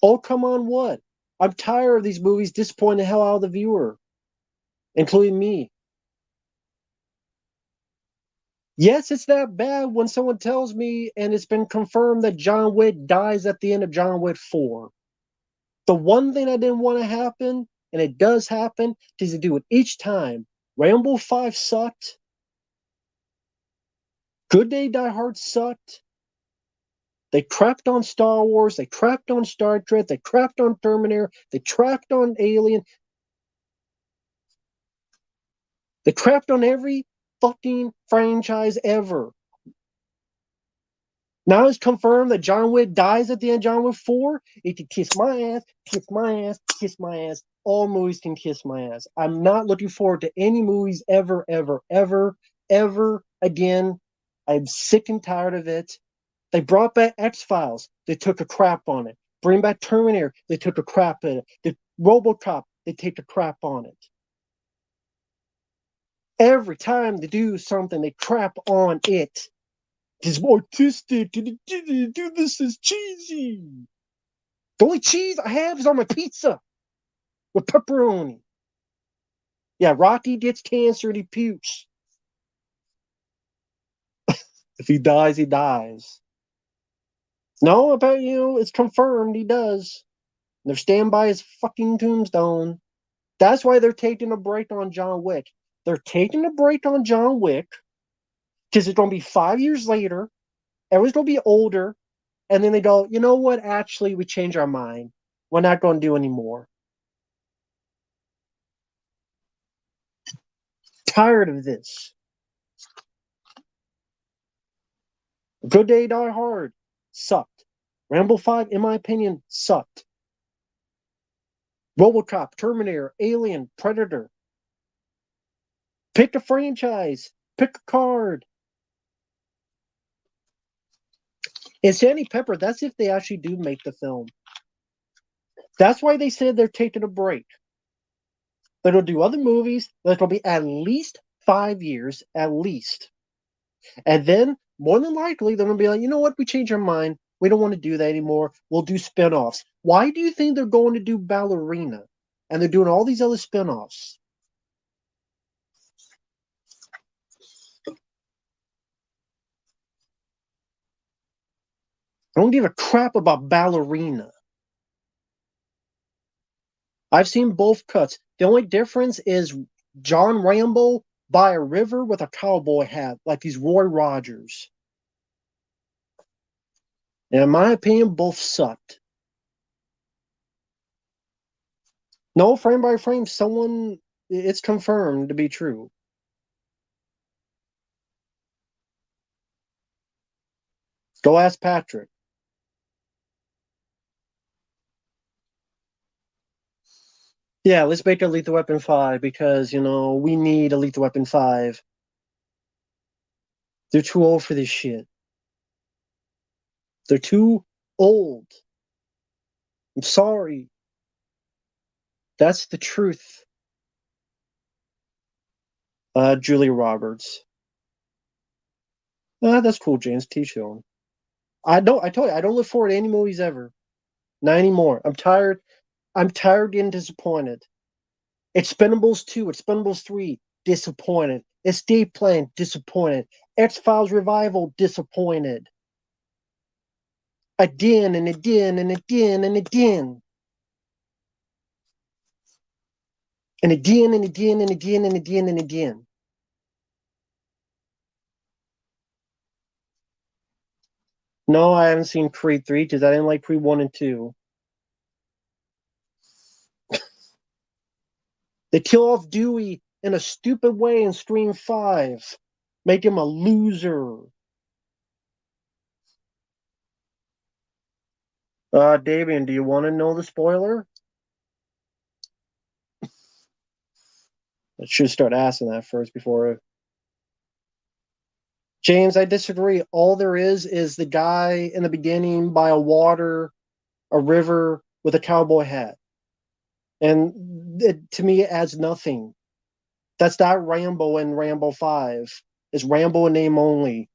Oh, come on, what? I'm tired of these movies disappointing the hell out of the viewer, including me. Yes, it's that bad when someone tells me and it's been confirmed that John Wick dies at the end of John Wick 4. The one thing I didn't want to happen, and it does happen, is to do it each time. Rambo 5 sucked. Good Day Die Hard sucked. They crapped on Star Wars. They crapped on Star Trek. They crapped on Terminator. They crapped on Alien. They crapped on every fucking franchise ever. Now it's confirmed that John Wick dies at the end of John Wick 4. It can kiss my ass, kiss my ass, kiss my ass. All movies can kiss my ass. I'm not looking forward to any movies ever, ever, ever, ever again. I'm sick and tired of it. They brought back X-Files. They took a crap on it. Bring back Terminator. They took a crap on it. The RoboCop. They take a crap on it. Every time they do something, they crap on it. It's artistic. Do this is cheesy. The only cheese I have is on my pizza with pepperoni. Yeah, Rocky gets cancer and he pukes. If he dies, he dies. No, about it's confirmed he does. They're standing by his fucking tombstone. That's why they're taking a break on John Wick. They're taking a break on John Wick because it's going to be 5 years later. Everyone's going to be older. And then they go, you know what? Actually, we change our mind. We're not going to do anymore. Tired of this. Good Day Die Hard sucked. Rambo 5, in my opinion, sucked. RoboCop, Terminator, Alien, Predator. Pick a franchise. Pick a card. And Sandy Pepper, that's if they actually do make the film. That's why they said they're taking a break. They'll do other movies. That'll be at least 5 years, at least. And then, more than likely, they're going to be like, you know what? We changed our mind. We don't want to do that anymore. We'll do spinoffs. Why do you think they're going to do Ballerina? And they're doing all these other spinoffs. I don't give a crap about Ballerina. I've seen both cuts. The only difference is John Rambo by a river with a cowboy hat, like he's Roy Rogers. And in my opinion, both sucked. No, frame by frame, someone, it's confirmed to be true. Go ask Patrick. Yeah, let's make a Lethal Weapon 5 because, we need a Lethal Weapon 5. They're too old for this shit. They're too old. I'm sorry. That's the truth. Julia Roberts. That's cool, James. Teach you on. I told you, I don't look forward to any movies ever. Not anymore. I'm tired. I'm tired getting disappointed. Expendables 2, Expendables 3, disappointed. Escape Plan, disappointed. X-Files Revival, disappointed. Again and again and again and again. And again and again and again and again and again. No, I haven't seen Creed 3 because I didn't like Creed 1 and 2. They kill off Dewey in a stupid way in Scream 5. Make him a loser. Davian, do you want to know the spoiler? I should start asking that first before. James, I disagree. All there is the guy in the beginning by a river with a cowboy hat. And to me, it adds nothing. That's not Rambo in Rambo 5. It's Rambo in name only.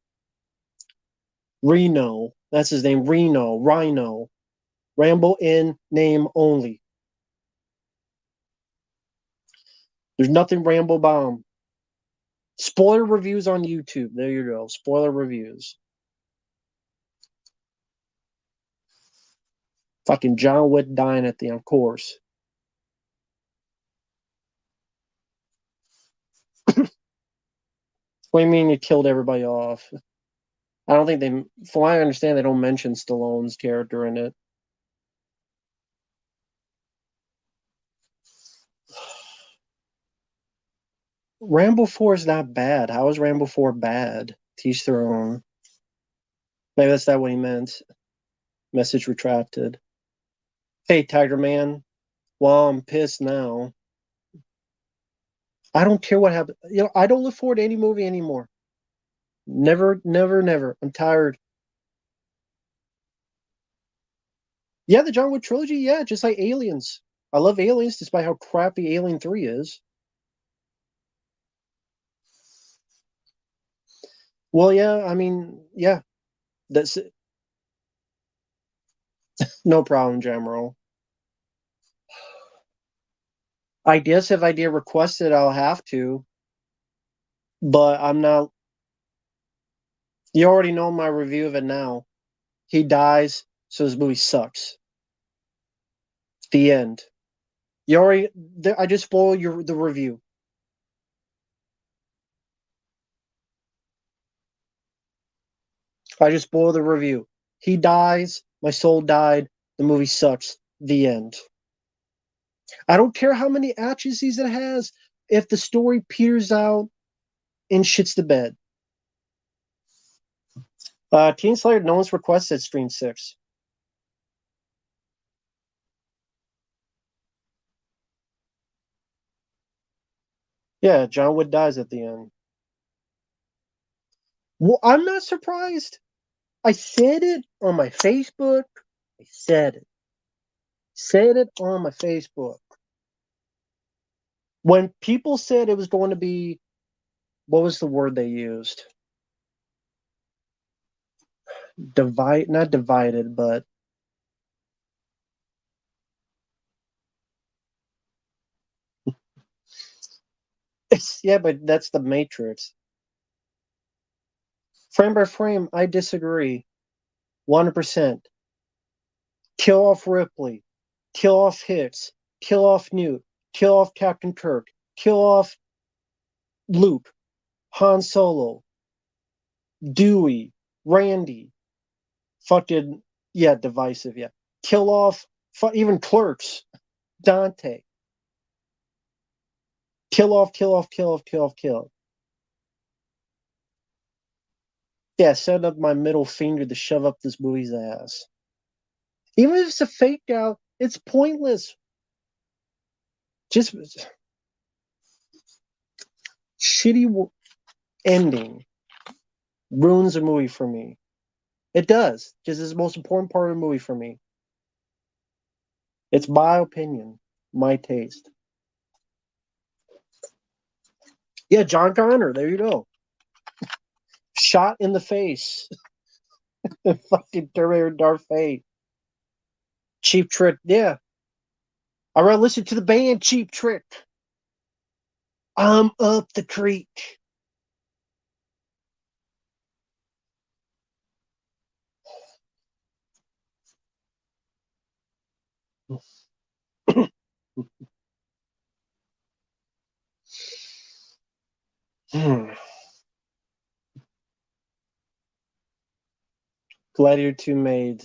Reno. That's his name. Rhino. Rambo in name only. There's nothing Rambo bomb. Spoiler reviews on YouTube. There you go. Spoiler reviews. Fucking John Wick dying at the end, of course. What do you mean you killed everybody off? I don't think from what I understand, they don't mention Stallone's character in it. Rambo 4 is not bad. How is Rambo 4 bad? Teach their own. Maybe that's not what he meant. Message retracted. Hey, Tiger Man. Well, I'm pissed now. I don't care what happened. I don't look forward to any movie anymore. Never, never, never. I'm tired. Yeah, the John Wick trilogy, yeah, just like Aliens. I love Aliens despite how crappy Alien 3 is. Well, yeah, I mean, yeah. That's no problem, Jamro. I guess if I get requested, I'll have to. But I'm not. You already know my review of it now. He dies, so this movie sucks. The end. You already. I just spoiled the review. I just spoiled the review. He dies. My soul died. The movie sucks. The end. I don't care how many attrices it has. If the story peers out and shits the bed. Teen Slayer, no one's requested Stream 6. Yeah, John Wood dies at the end. Well, I'm not surprised. I said it on my Facebook. I said it. Said it on my Facebook. When people said it was going to be, what was the word they used? Not divided, but yeah, but that's the Matrix. Frame by frame, I disagree. 100%. Kill off Ripley. Kill off Hicks. Kill off Newt. Kill off Captain Kirk. Kill off Luke. Han Solo. Dewey. Randy. Fucking, yeah, divisive, yeah. Kill off even Clerks. Dante. Kill off, kill off, kill off, kill off, kill. Yeah, set up my middle finger to shove up this movie's ass. Even if it's a fake out, it's pointless. Just shitty ending ruins a movie for me. It does. Just is the most important part of the movie for me. It's my opinion, my taste. Yeah, John Connor. There you go. Shot in the face. Fucking Terminator Darth Vader. Cheap Trick. Yeah. I rather listen to the band Cheap Trick. I'm up the creek. Gladiator 2 made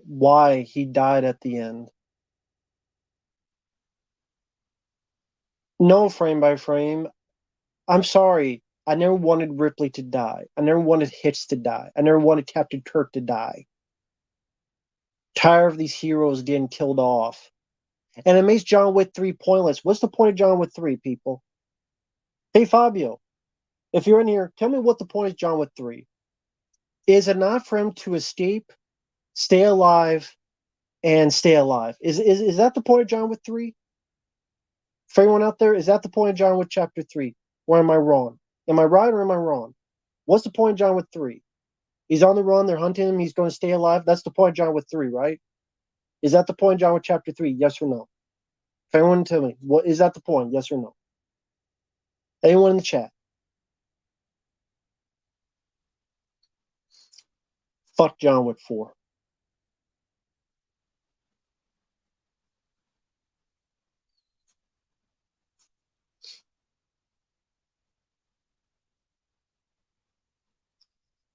why he died at the end. No frame by frame. I'm sorry. I never wanted Ripley to die. I never wanted Hitch to die. I never wanted Captain Kirk to die. Tired of these heroes getting killed off. And it makes John Wick 3 pointless. What's the point of John Wick 3, people? Hey, Fabio, if you're in here, tell me what the point is John Wick 3. Is it not for him to escape, stay alive, and stay alive? Is that the point of John Wick 3? For anyone out there, is that the point of John Wick Chapter 3? Or am I wrong? Am I right or am I wrong? What's the point of John Wick 3? He's on the run, they're hunting him, he's going to stay alive. That's the point of John Wick 3, right? Is that the point of John Wick Chapter 3? Yes or no? If anyone tell me, what is that the point? Yes or no? Anyone in the chat? Fuck John Wick 4.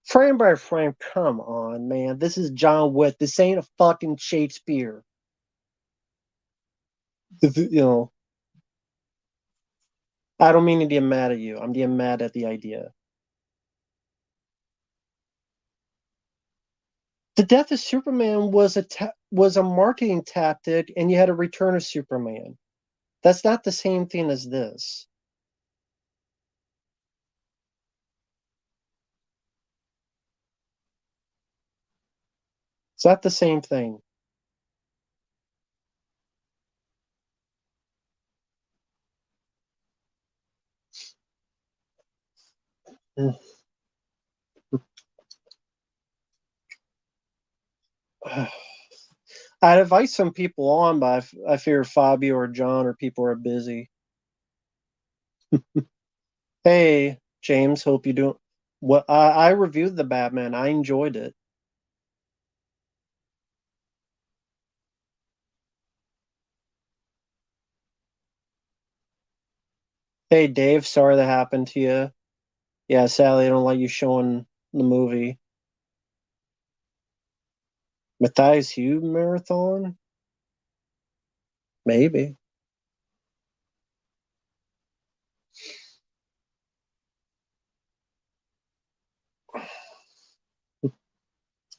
Frame by frame, come on, man. This is John Wick. This ain't a fucking Shakespeare. You know, I don't mean to get mad at you. I'm getting mad at the idea. The death of Superman was a marketing tactic, and you had a return of Superman. That's not the same thing as this. It's not the same thing. I'd invite some people on, but I fear Fabio or John or people are busy. Hey, James, hope you do. What I reviewed the Batman. I enjoyed it. Hey, Dave, sorry that happened to you. Yeah, sadly, I don't like you showing the movie. Matthias Hugh marathon? Maybe.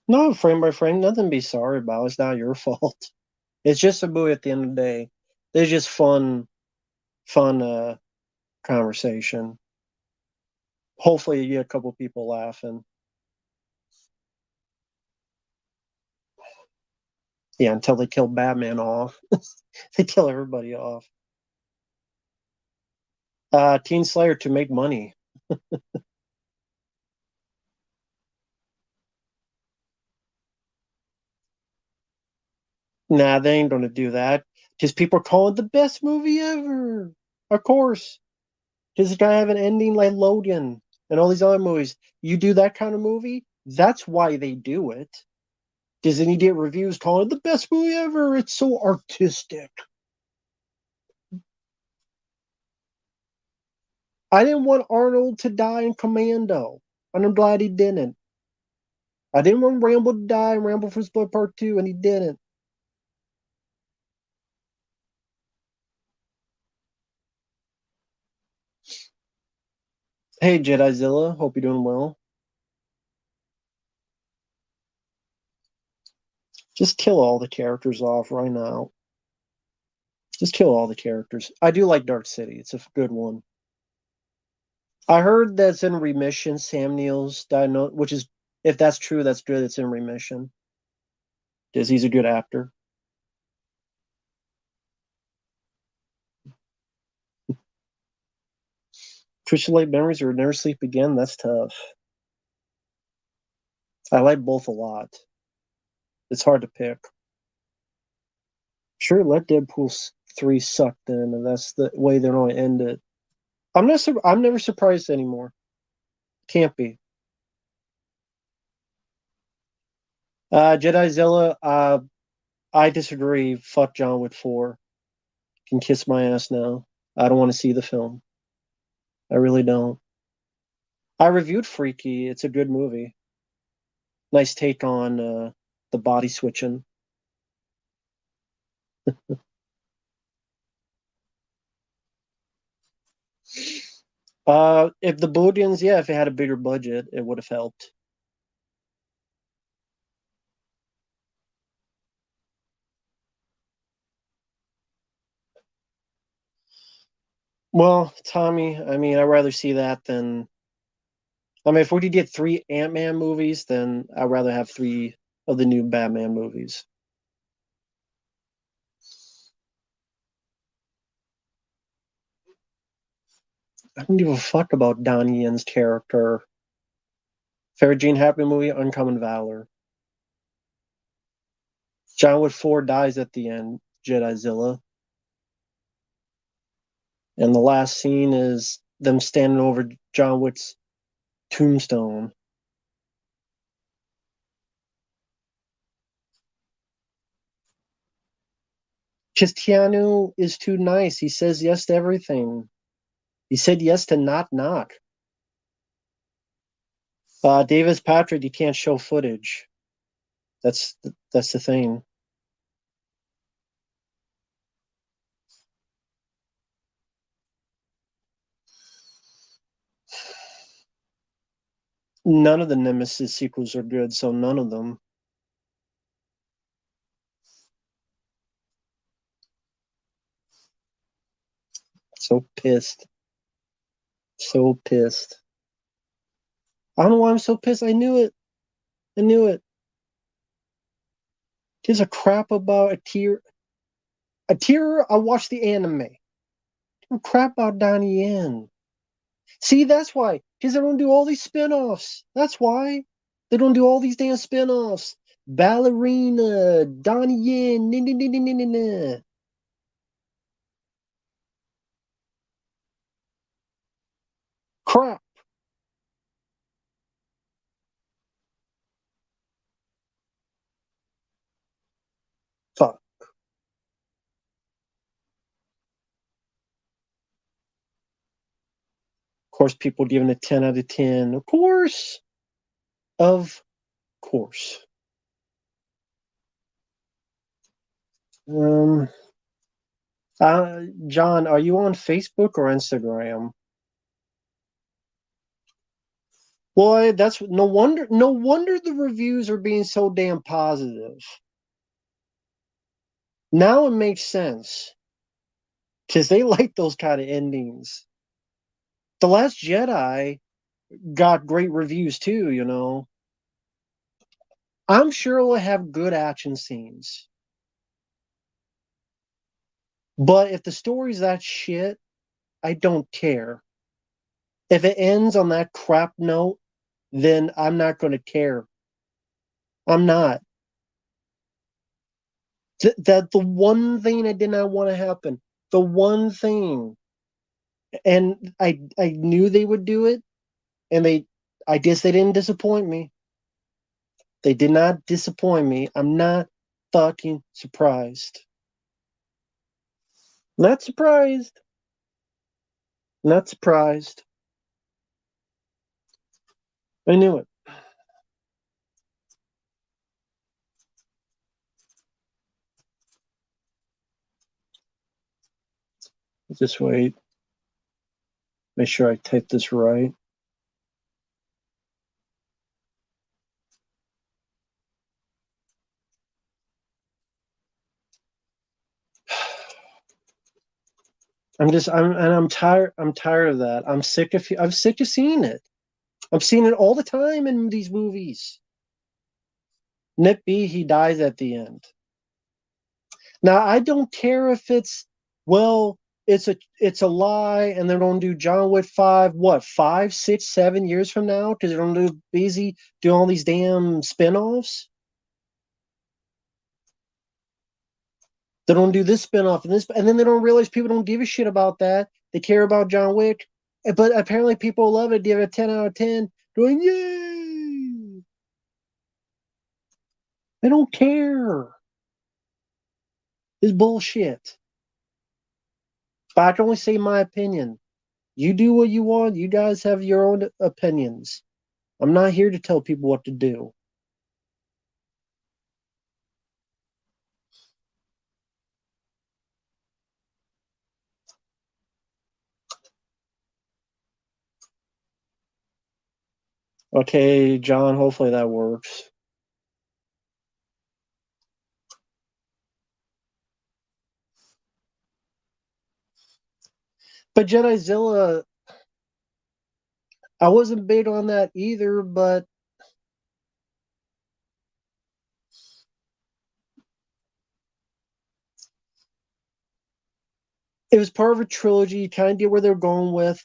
No, frame by frame, nothing to be sorry about. It's not your fault. It's just a movie at the end of the day. It's just fun conversation. Hopefully you get a couple people laughing. Yeah, until they kill Batman off. They kill everybody off. Teen Slayer to make money. Nah, they ain't gonna do that. Because people are calling it the best movie ever. Of course. Because it's gonna have an ending like Logan and all these other movies. You do that kind of movie, that's why they do it. Does any get reviews calling it the best movie ever? It's so artistic. I didn't want Arnold to die in Commando, and I'm glad he didn't. I didn't want Rambo to die in Rambo First Blood Part 2, and he didn't. Hey, Jedizilla. Hope you're doing well. Just kill all the characters off right now. Just kill all the characters. I do like Dark City. It's a good one. I heard that's in remission. Sam Neill's diagnosed, which is, if that's true, that's good. It's in remission because he's a good actor. Crystal Lake Memories or Never Sleep Again. That's tough. I like both a lot. It's hard to pick. Sure, let Deadpool 3 suck then, and that's the way they're going to end it. I'm never surprised anymore. Can't be. Jedizilla, I disagree. Fuck John Wick 4. Can kiss my ass now. I don't want to see the film. I really don't. I reviewed Freaky. It's a good movie. Nice take on the body switching. If the Booleans, yeah, if it had a bigger budget, it would have helped. Well, Tommy, I mean, I'd rather see that than. I mean, if we could get 3 Ant-Man movies, then I'd rather have 3 of the new Batman movies. I don't give a fuck about Donnie Yen's character. Favorite Gene Hackman movie, Uncommon Valor. John Wick 4 dies at the end, Jedizilla. And the last scene is them standing over John Wick's tombstone. Because Keanu is too nice. He says yes to everything. He said yes to Knock Knock. Davis Patrick, you can't show footage. That's the thing. None of the Nemesis sequels are good, so none of them. So pissed. So pissed. I don't know why I'm so pissed. I knew it. I knew it. Gives a crap about a tier. A tier. I watched the anime. Give crap about Donnie Yen. See, that's why. Because they don't do all these spin-offs. That's why. They don't do all these damn spin-offs. Ballerina, Donnie Yen, nah, nah, nah, nah, nah, nah. Crap. Fuck. Of course, people giving it 10 out of 10. Of course. Of course. Um, John, are you on Facebook or Instagram? Boy, that's no wonder. No wonder the reviews are being so damn positive. Now it makes sense because they like those kind of endings. The Last Jedi got great reviews too. You know, I'm sure it'll have good action scenes, but if the story's that shit, I don't care. If it ends on that crap note, then I'm not going to care. I'm not. That the one thing I did not want to happen. The one thing, and I knew they would do it, and I guess they didn't disappoint me. They did not disappoint me. I'm not fucking surprised. Not surprised. Not surprised. I knew it. Just wait. Make sure I type this right. I'm tired of that. I'm sick of seeing it. I'm seeing it all the time in these movies. Nip B, he dies at the end. Now I don't care if it's it's a lie, and they're gonna do John Wick 5, what, 5, 6, 7 years from now? Because they're gonna do busy doing all these damn spin-offs. They don't do this spin-off and this, and then they don't realize people don't give a shit about that. They care about John Wick. But apparently people love it. Give it a 10 out of 10. Going, yay! They don't care. It's bullshit. But I can only say my opinion. You do what you want. You guys have your own opinions. I'm not here to tell people what to do. Okay, John, hopefully that works. But Jedi-Zilla, I wasn't big on that either, but it was part of a trilogy. You kind of get where they're going with.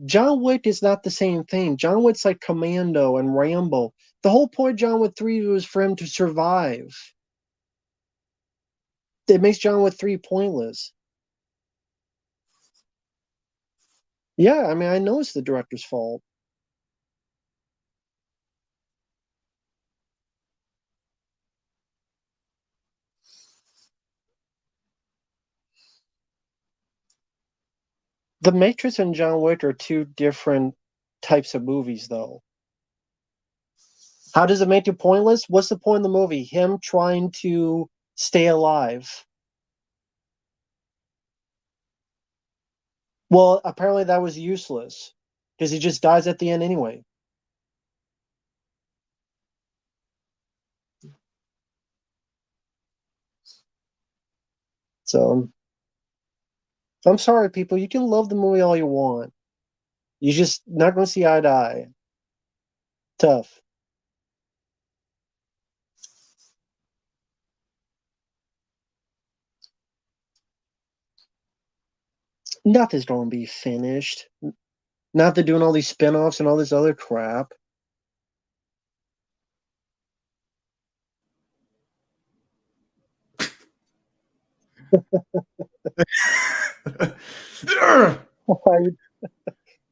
John Wick is not the same thing. John Wick's like Commando and Rambo. The whole point of John Wick 3 was for him to survive. It makes John Wick 3 pointless. Yeah, I mean, I know it's the director's fault. The Matrix and John Wick are two different types of movies, though. How does it make it pointless? What's the point of the movie? Him trying to stay alive. Well, apparently that was useless because he just dies at the end anyway. So I'm sorry, people. You can love the movie all you want. You're just not going to see eye to eye. Tough. Nothing's going to be finished. Not they're doing all these spin-offs and all this other crap.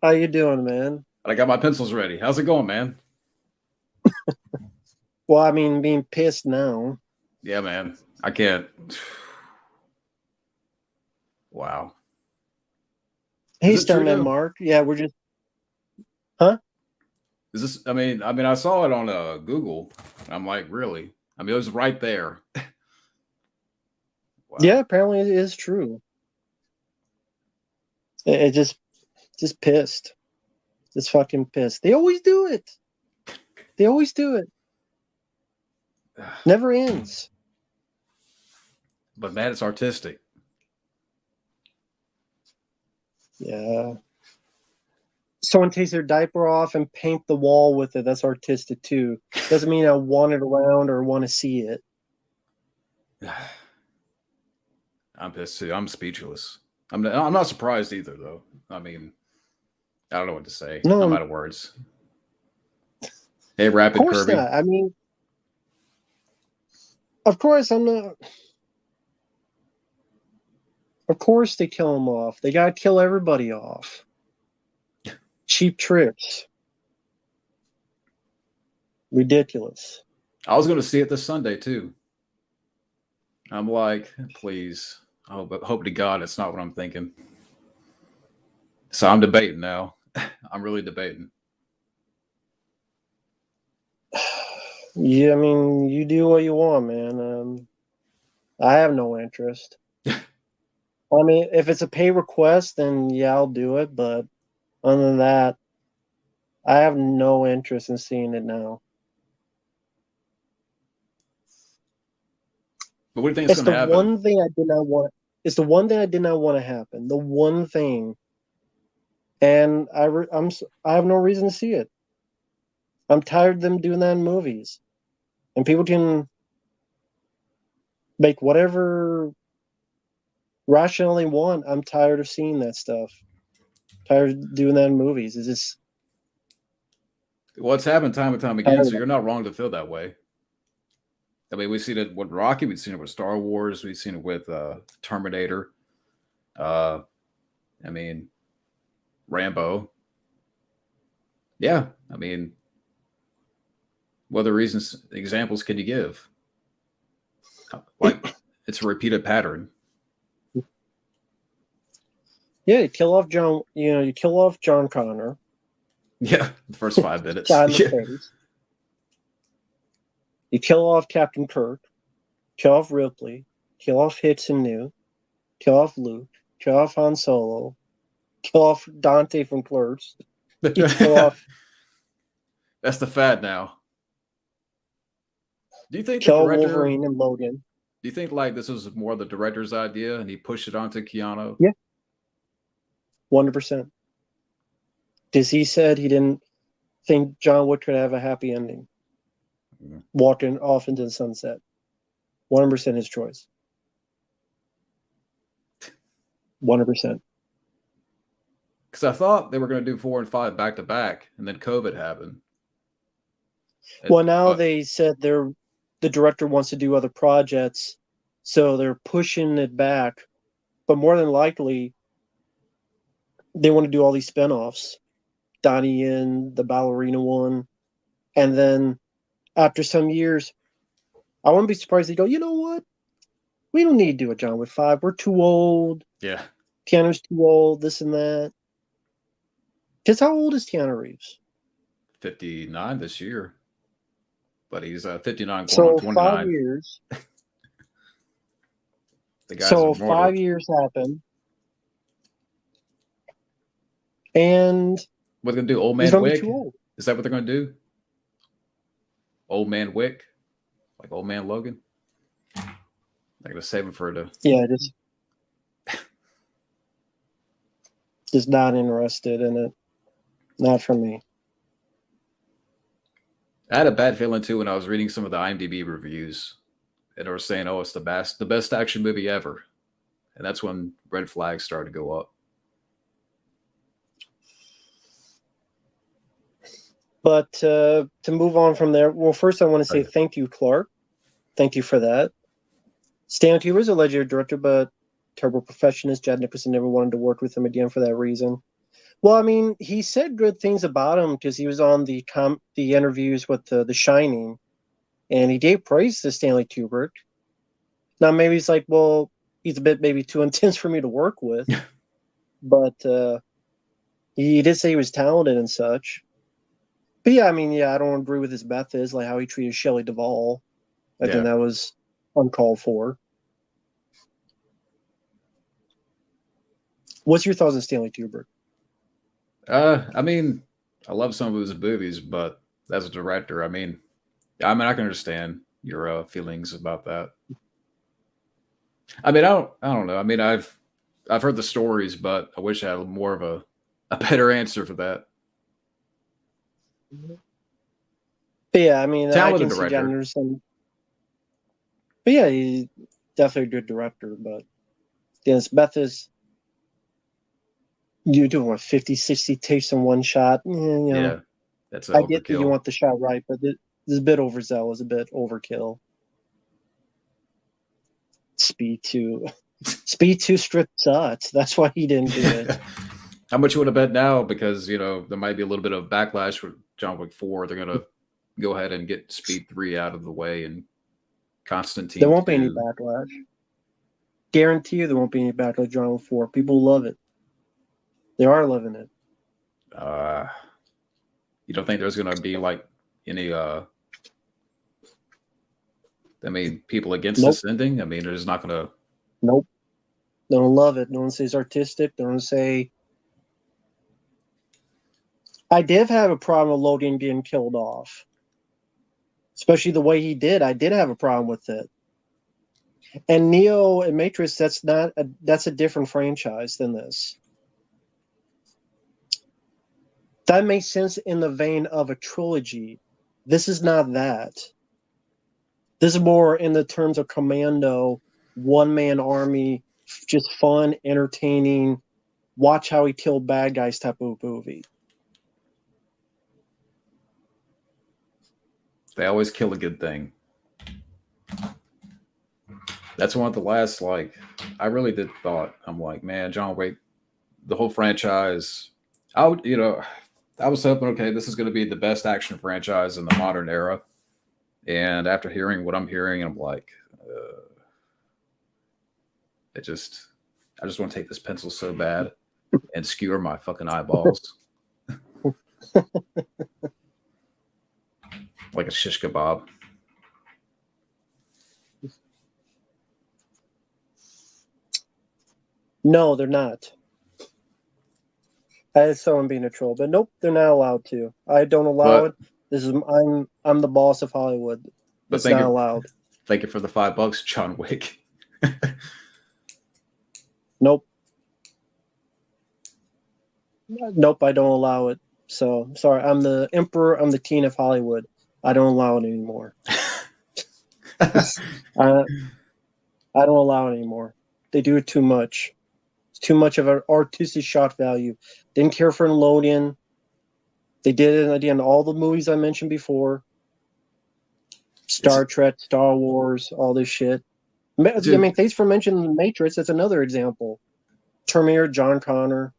How you doing, man? I got my pencils ready. How's it going, man? Well, I mean, being pissed now. Yeah, man. I can't. Wow. Hey, Is it true Stuntman though? Mark. Yeah, we're just, huh? Is this? I mean, I saw it on Google. I'm like, really? I mean, it was right there. Yeah, Wow. apparently it is true. It just pissed. Just fucking pissed. They always do it. They always do it. Never ends. But man, it's artistic. Yeah. Someone takes their diaper off and paint the wall with it. That's artistic too. Doesn't mean I want it around or want to see it. I'm pissed too. I'm speechless. I'm not surprised either, though. I mean, I don't know what to say. No, I'm of out of words. Hey, Rapid course Kirby. not. I mean, of course I'm not. Of course they kill him off. They gotta kill everybody off. Cheap tricks. Ridiculous. I was going to see it this Sunday too. I'm like, please. I hope to God it's not what I'm thinking. So I'm debating now. I'm really debating. Yeah, I mean, you do what you want, man. I have no interest. I mean, if it's a pay request, then yeah, I'll do it. But other than that, I have no interest in seeing it now. But what do you think is It's going to the happen? one thing I did not want. It's the one thing I did not want to happen. The one thing, and I have no reason to see it. I'm tired of them doing that in movies, and people can make whatever rationale they want. I'm tired of seeing that stuff. Tired of doing that in movies. It's just Well, it's happened time and time again, tired so of you're it. not wrong to feel that way. I mean, we've seen it with Rocky, we've seen it with Star Wars, we've seen it with Terminator. Uh, I mean, Rambo. Yeah, I mean, what other examples can you give? Like, it's a repeated pattern. Yeah, you kill off John. You kill off John Connor. Yeah, the first 5 minutes. Shot in the Yeah. face. You kill off Captain Kirk. Kill off Ripley. Kill off Hicks and New. Kill off Luke. Kill off Han Solo. Kill off Dante from Clerks. You kill off. That's the fad now. Do you think the Kill director? Wolverine and Logan. Do you think like this was more the director's idea and he pushed it onto Keanu? Yeah, 100%. Because he said he didn't think John Wick could have a happy ending. Walking off into the sunset. 100% his choice. 100%. Because I thought they were going to do 4 and 5 back to back, and then COVID happened. Well, now they said the director wants to do other projects, so they're pushing it back. But more than likely, they want to do all these spinoffs. Donnie Yen, the ballerina one. And then after some years, I wouldn't be surprised they go, you know what? We don't need to do a John Wick 5. We're too old. Yeah. Keanu's too old, this and that. Because how old is Keanu Reeves? 59 this year. But he's 59 going So on 29. 5 years. The guy's So immortal. 5 years happen. And what they're going to do? Old he's Man going to be Wick? too old. Is that what they're going to do? Old Man Wick? Like Old Man Logan? They're going to save him for the... Yeah, just not interested in it. Not for me. I had a bad feeling too when I was reading some of the IMDb reviews, and they were saying, "Oh, it's the best action movie ever," and that's when red flags started to go up. But to move on from there, well, first I want to say thank you, Clark. Thank you for that. Stanley Kubrick is a legendary director, but terrible perfectionist. Chad Nicholson never wanted to work with him again for that reason. Well, I mean, he said good things about him because he was on the interviews with The Shining, and he gave praise to Stanley Kubrick. Now, maybe he's like, well, he's a bit maybe too intense for me to work with, but he did say he was talented and such. But yeah, I mean, yeah, I don't agree with his methods, like how he treated Shelley Duvall. I think that was uncalled for. What's your thoughts on Stanley Kubrick? I mean, I love some of his movies, but as a director, I mean, I can understand your feelings about that. I mean, I don't know. I mean, I've heard the stories, but I wish I had more of a better answer for that. But yeah, I mean, talented I can see John director. Anderson. But yeah, he's definitely a good director. But Dennis Method's, you do what, 50, 60 takes in one shot. Yeah, that's I get that you overkill. want the shot right, but this is a bit overzealous, a bit overkill. Speed 2 strip sucks. That's why he didn't do it. How much you want to bet now? Because there might be a little bit of backlash with John Wick 4. They're gonna go ahead and get Speed 3 out of the way and Constantine There won't be 2. any backlash. Guarantee you there won't be any backlash. John Wick 4. People love it. They are loving it. You don't think there's going to be like any people against Nope. this ending? I mean, there's not going to. Nope. They don't love it. No one says artistic. They don't say. I did have a problem with Logan getting killed off, especially the way he did. I did have a problem with it. And Neo and Matrix, that's a different franchise than this. That makes sense in the vein of a trilogy. This is not that. This is more in the terms of Commando, one-man army, just fun, entertaining, watch how he killed bad guys type of movie. They always kill a good thing. That's one of the last, I really did thought, I'm like, man, John Wick, the whole franchise, I was hoping, okay, this is going to be the best action franchise in the modern era. And after hearing what I'm hearing, I'm like, I just want to take this pencil so bad and skewer my fucking eyeballs. Like a shish kebab. No, they're not. I saw him being a troll, but nope, they're not allowed to. I don't allow it. This is I'm the boss of Hollywood. It's not allowed. Thank you for the $5, John Wick. Nope. Nope, I don't allow it. So sorry, I'm the emperor. I'm the king of Hollywood. I don't allow it anymore. I don't allow it anymore. They do it too much. It's too much of an artistic shot value. Didn't care for Nickelodeon. They did it again. All the movies I mentioned before. Star Trek, Star Wars, all this shit. Dude. I mean, thanks for mentioning The Matrix. That's another example. Terminator, John Connor.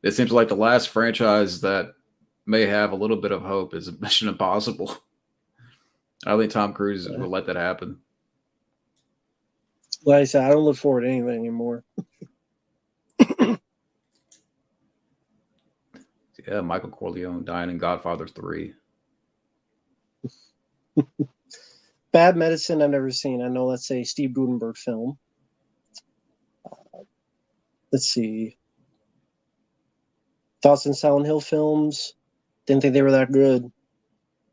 It seems like the last franchise that may have a little bit of hope is Mission Impossible. I don't think Tom Cruise will let that happen. Like I said, I don't look forward to anything anymore. Yeah, Michael Corleone dying in Godfather 3. Bad Medicine I've never seen. I know that's a Steve Guttenberg film. Let's see. Thoughts on Silent Hill films. Didn't think they were that good.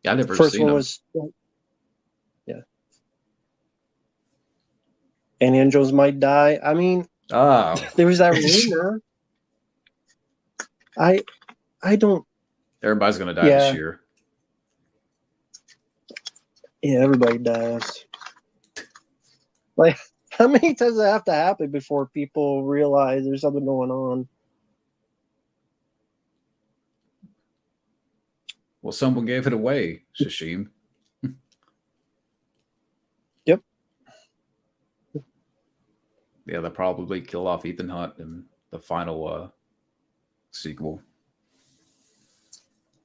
Yeah, I never First seen one them. Was yeah. And Angels Might Die. I mean, there was that rumor. I don't. Everybody's gonna die this year. Yeah, everybody dies. Like, how many times does that have to happen before people realize there's something going on? Well, someone gave it away, Shishim. Yep. Yeah, they'll probably kill off Ethan Hunt in the final sequel.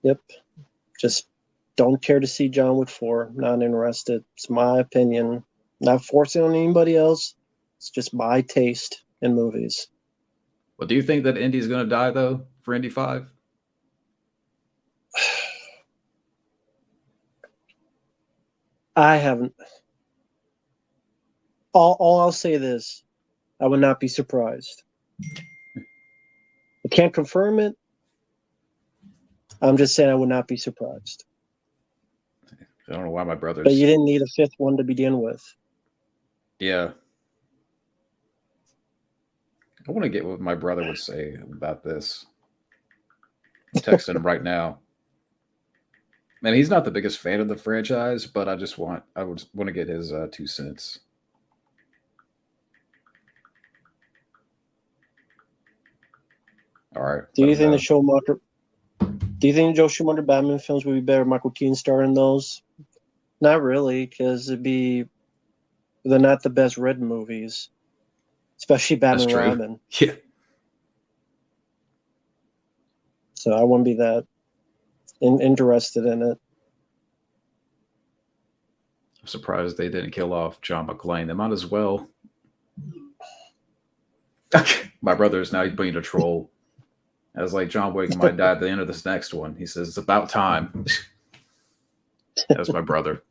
Yep. Just don't care to see John Wick 4. Not interested. It's my opinion. Not forcing on anybody else. It's just my taste in movies. Well, do you think that Indy's going to die, though, for Indy 5? I haven't. All I'll say this. I would not be surprised. I can't confirm it. I'm just saying I would not be surprised. I don't know why my brother's... But you didn't need a fifth one to begin with. Yeah. I want to get what my brother would say about this. I'm texting him right now. Man, he's not the biggest fan of the franchise, but I would want to get his 2 cents. All right. Do you think the Joe Schumacher Batman films would be better? Michael Keaton starring those? Not really, because they're not the best red movies, especially Batman and Robin. Yeah. So I wouldn't be that. interested in it. I'm surprised they didn't kill off John McClane. They might as well. My brother is now being a troll. I was like, John Wick might die at the end of this next one. He says, it's about time. That's my brother.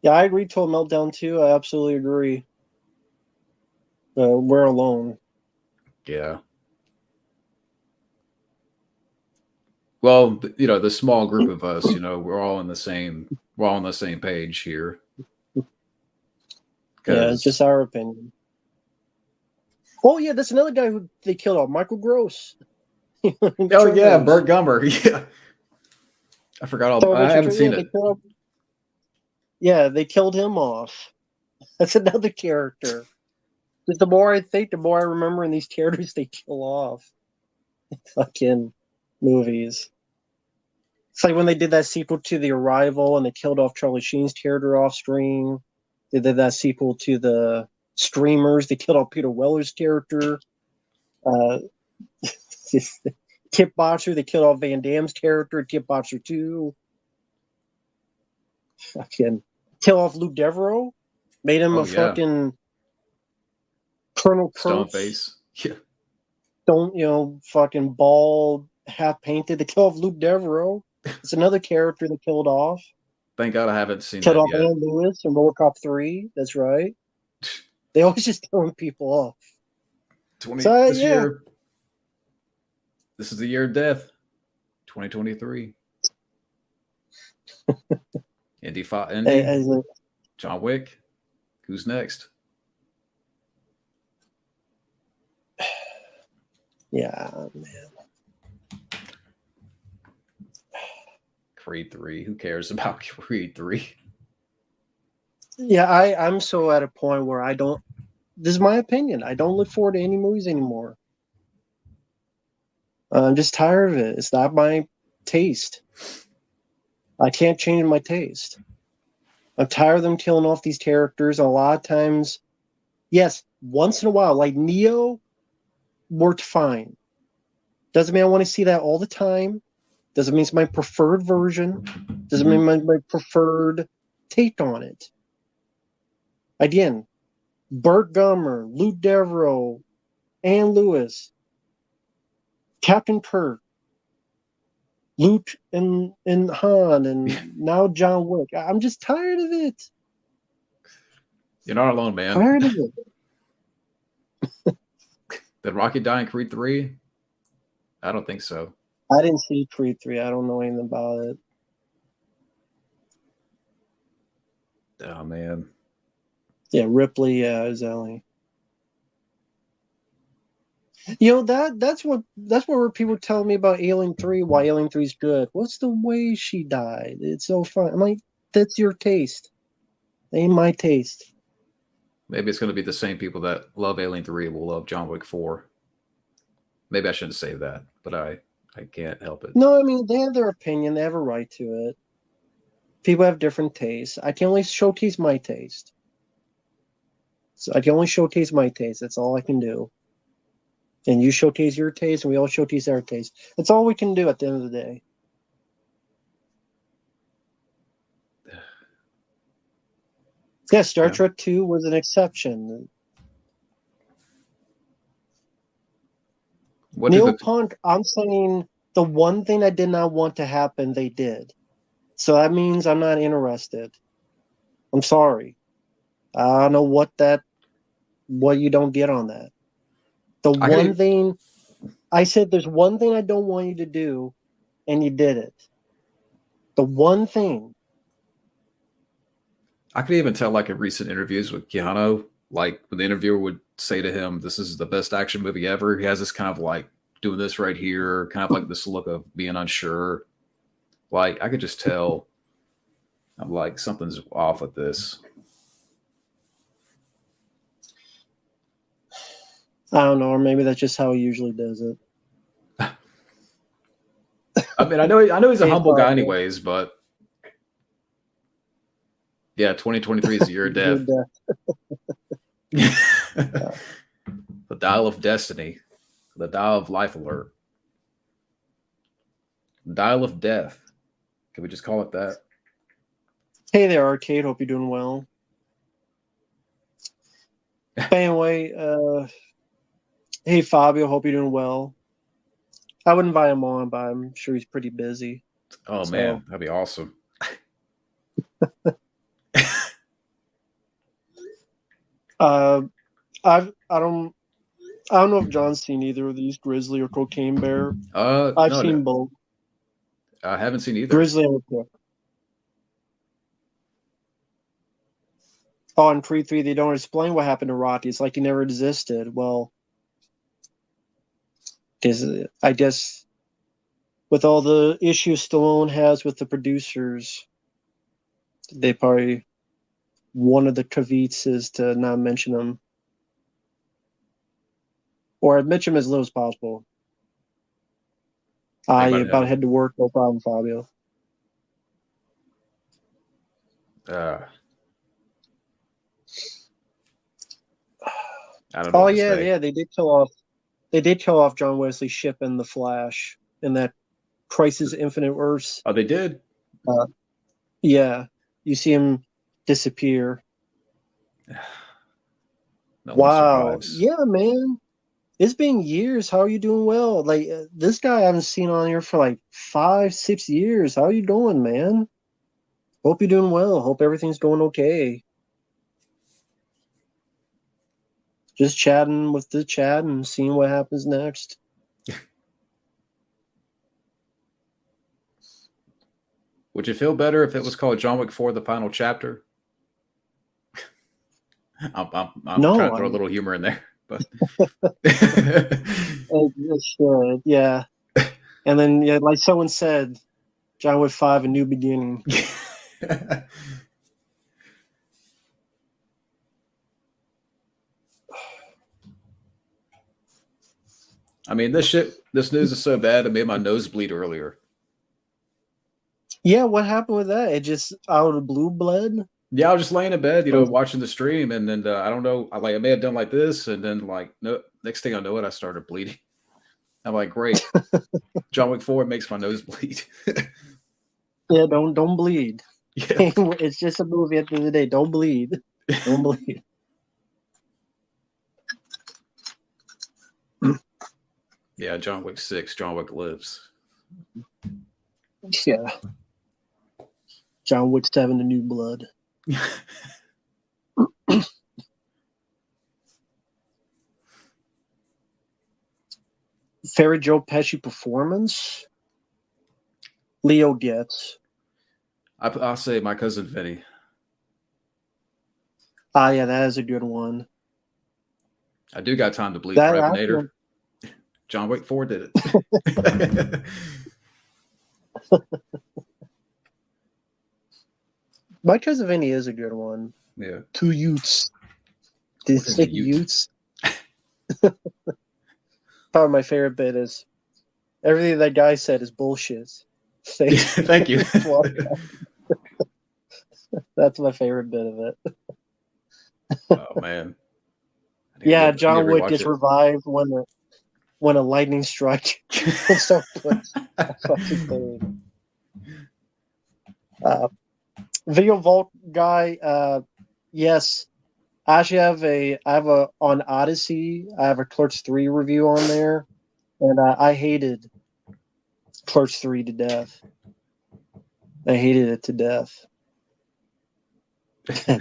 Yeah, I agree to a meltdown too. I absolutely agree. We're alone. Yeah. Well, the small group of us, we're all on the same page here. Yeah, it's just our opinion. Oh yeah, that's another guy who they killed off, Michael Gross. Oh yeah, Burt Gummer. Yeah, I forgot all. I haven't seen it. They killed him off. That's another character. Because the more I think, the more I remember in these characters they kill off. Fucking movies. It's like when they did that sequel to The Arrival and they killed off Charlie Sheen's character off screen. They did that sequel to The Streamers. They killed off Peter Weller's character. Tip Boxer. They killed off Van Damme's character. Tip Boxer 2. Fucking kill off Lou Devereaux. Made him fucking Colonel Stone face. Yeah. Don't fucking bald, half painted. They killed off Luke Devereaux. It's another character they killed off. Thank God I haven't seen killed that off yet. Ann Lewis in RoboCop 3. That's right. They always just killing people off. Year. This is the year of death. 2023. Indy. John Wick. Who's next? Yeah, man. Creed 3. Who cares about Creed 3? Yeah, I'm so at a point where I don't. This is my opinion. I don't look forward to any movies anymore. I'm just tired of it. It's not my taste. I can't change my taste. I'm tired of them killing off these characters. A lot of times, yes, once in a while, like Neo worked fine. Doesn't mean I want to see that all the time. Doesn't mean it's my preferred version. Doesn't mean my preferred take on it. Again, Burt Gummer, Lou Devereaux, Ann Lewis, Captain Kirk, Luke and Han, and now John Wick. I'm just tired of it. You're not alone, man. Tired of it. Did Rocky die in Creed 3? I don't think so. I didn't see Creed 3. I don't know anything about it. Oh, man. Yeah, Ripley, Zelly. That's what people tell me about Alien 3, why Alien 3 is good. What's the way she died? It's so fun. I'm like, that's your taste. Ain't my taste. Maybe it's going to be the same people that love Alien 3 will love John Wick 4. Maybe I shouldn't say that, but I can't help it. No, I mean, they have their opinion. They have a right to it. People have different tastes. I can only showcase my taste. So I can only showcase my taste. That's all I can do. And you showcase your taste, and we all showcase our taste. That's all we can do at the end of the day. Yeah, Star Trek 2 was an exception. Punk, I'm saying the one thing I did not want to happen, they did. So that means I'm not interested. I'm sorry. I don't know what you don't get on that. I said there's one thing I don't want you to do, and you did it. The one thing. I could even tell, like in recent interviews with Keanu, like when the interviewer would say to him, "This is the best action movie ever." He has this kind of like doing this right here, kind of like this look of being unsure. Like I could just tell. I'm like, something's off with this. I don't know, or maybe that's just how he usually does it. I mean, I know he's a humble guy anyways, but yeah, 2023 is the year of death. The dial of destiny, the dial of life alert. Dial of Death. Can we just call it that? Hey there, Arcade. Hope you're doing well. Anyway, hey Fabio. Hope you're doing well. I wouldn't invite him on, but I'm sure he's pretty busy. Oh man, that'd be awesome. I don't know if John's seen either of these, Grizzly or Cocaine Bear. I've seen both. I haven't seen either. Grizzly and Cook. Oh, and Creed 3, they don't explain what happened to Rocky. It's like he never existed. Well, because I guess with all the issues Stallone has with the producers, they probably one of the caveats is to not mention him. Or mention him as little as possible. Yeah, about to head to work. No problem, Fabio. I don't know. Oh yeah, they did kill off John Wesley Shipp in The Flash in that Crisis Infinite Earths. Oh, they did? Yeah. You see him disappear. No wow. Yeah, man. It's been years. How are you doing? Well, like this guy I haven't seen on here for like 5-6 years. How are you doing, man? Hope you're doing well. Hope everything's going okay. Just chatting with the chat and seeing what happens next. Would you feel better if it was called John Wick 4: The Final Chapter? I'm trying to throw a little humor in there, but it should, yeah. And then, yeah, like someone said, John Wick 5: A New Beginning. I mean, this news is so bad it made my nose bleed earlier. Yeah, what happened with that? It just out of the blue bled? Yeah, I was just laying in bed, watching the stream, and then I don't know, I may have done like this, and then no, next thing I know it, I started bleeding. I'm like, great. John Wick 4 makes my nose bleed. Yeah, don't bleed. Yeah. It's just a movie at the end of the day. Don't bleed. Don't bleed. Yeah, John Wick 6, John Wick Lives. Yeah. John Wick 7, The New Blood. Favorite Joe Pesci performance? Leo gets. I'll say My Cousin Vinny. Yeah, that is a good one. I do got time to bleed, Privinator. John Wick 4 did it. My Cousin Vinny is a good one. Yeah. 2 Utes. Did it say Utes? Probably my favorite bit is everything that guy said is bullshit. Thank you. That's my favorite bit of it. Oh man. Yeah, John Wick gets revived when a lightning strike. So fucking Video Vault guy, yes. I actually have on Odyssey, I have a Clerks 3 review on there, and I hated Clerks 3 to death. I hated it to death.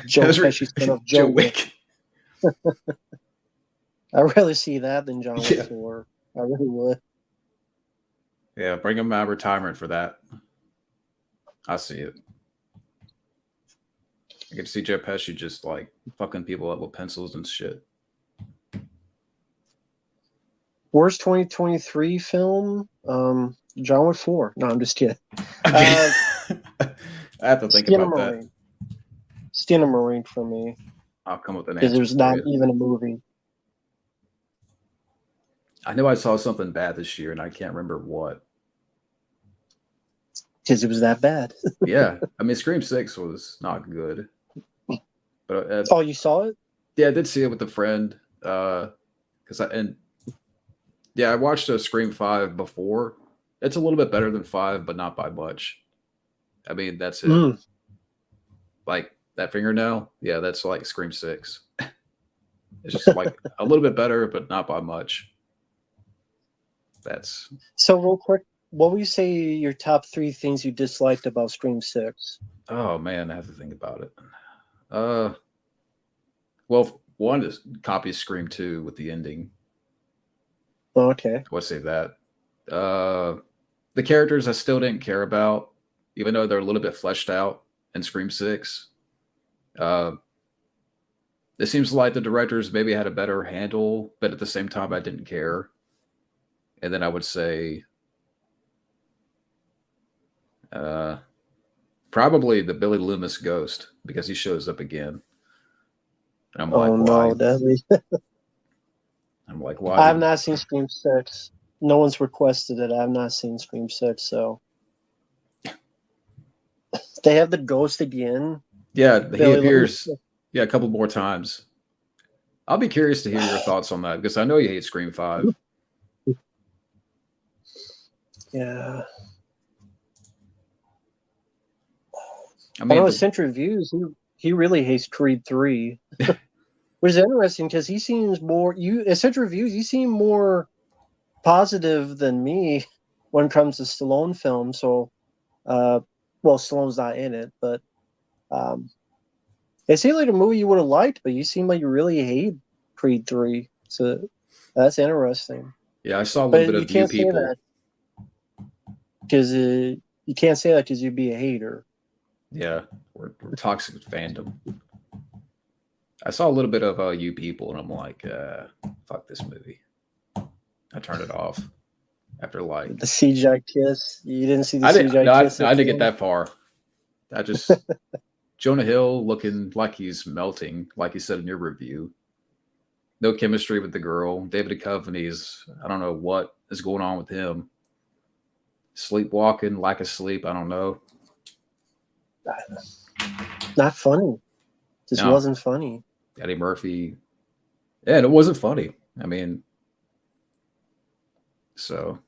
Joe Pesci spin off Joe Wick. I'd rather see that than John Wick 4. I really would. Yeah, bring him out of retirement for that. I see it. I get to see Joe Pesci just like fucking people up with pencils and shit. Worst 2023 film? John Wick 4. No, I'm just kidding. I have to think about that. Skin of Marine for me. I'll come with an answer. Because there's not even a movie. I know I saw something bad this year and I can't remember what. Because it was that bad. Yeah. I mean, Scream 6 was not good. But oh, you saw it? Yeah, I did see it with a friend. I watched Scream 5 before, It's a little bit better than 5, but not by much. I mean, that's it. Mm. Like that fingernail, yeah, that's like Scream 6. It's just like a little bit better, but not by much. That's So real quick, what would you say your top 3 things you disliked about Scream 6? oh man, I have to think about it. Uh, well, one is copy Scream 2 with the ending. Okay. I would say that. Uh, the characters I still didn't care about, even though they're a little bit fleshed out in Scream 6. Uh, it seems like the directors maybe had a better handle, but at the same time, I didn't care. And then I would say uh, probably the Billy Loomis ghost because he shows up again. And I'm Oh like, no, why? Deadly. I'm like, why I've did not seen Scream 6. No one's requested it. I've not seen Scream 6, so they have the ghost again. yeah, he Billy appears Loomis. yeah a couple more times. I'll be curious to hear your thoughts on that because I know you hate Scream 5. Yeah. I I mean, know Central Reviews, he really hates Creed 3. Which is interesting because he seems more Central Reviews, he seems more positive than me when it comes to Stallone films. So well, Stallone's not in it, but um it seemed like a movie you would have liked, but you seem like you really hate Creed 3. So that's interesting. yeah, I saw a little But bit you of You can't say People. that because you can't say that because you'd be a hater. Yeah, we're toxic fandom. I saw a little bit of You People, and I'm like, fuck this movie. I turned it off after like The CGI kiss. You didn't see the I didn't CGI no, kiss I at didn't the get end? that far. I just Jonah Hill looking like he's melting, like you said in your review. No chemistry with the girl. David Duchovny's I don't know what is going on with him. Sleepwalking, lack of sleep. I don't know. Not funny. This No, wasn't funny. Eddie Murphy. Yeah, and it wasn't funny. I mean, so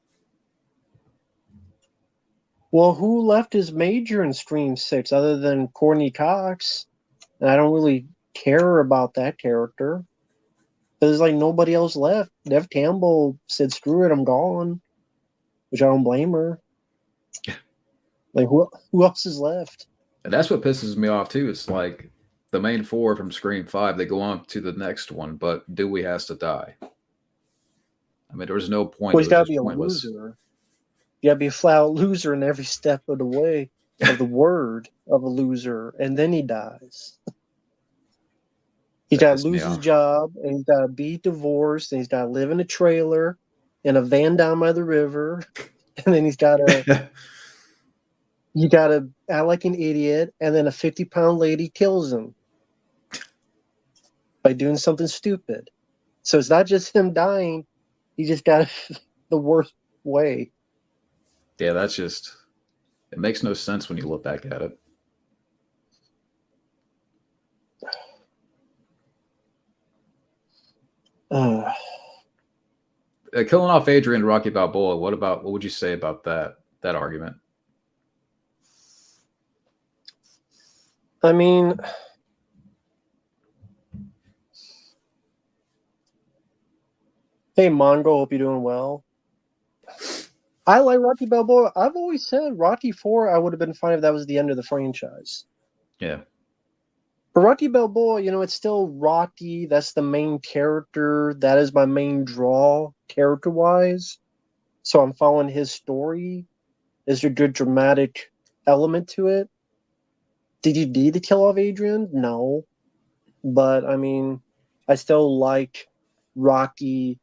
Well, who left his major in Scream 6 other than Courtney Cox? And I don't really care about that character. There's like nobody else left. Dev Campbell said, "Screw it, I'm gone," which I don't blame her. Like who else is left? and that's what pisses me off too. It's like the main 4 from Scream 5, they go on to the next one, but Dewey has to die. I mean, there was no point. Well, It he's was got to just be a pointless. loser. You got to be a flat out loser in every step of the way of the word of a loser, and then he dies. He's That got to pissed me lose his off. job, and he's got to be divorced, and he's got to live in a trailer in a van down by the river, and then you got to act like an idiot, and then a 50-pound lady kills him by doing something stupid. So it's not just him dying; he just got the worst way. Yeah, that's just it makes no sense when you look back at it. Uh, Killing off Adrian Rocky Balboa. What would you say about that argument? I mean, hey Mongo, hope you're doing well. I like Rocky Balboa. I've always said Rocky 4, I would have been fine if that was the end of the franchise. Yeah. For Rocky Balboa, it's still Rocky. That's the main character. That is my main draw, character-wise. So I'm following his story. Is there a good dramatic element to it? Did you need to kill off Adrian? No. But, I mean, I still like Rocky,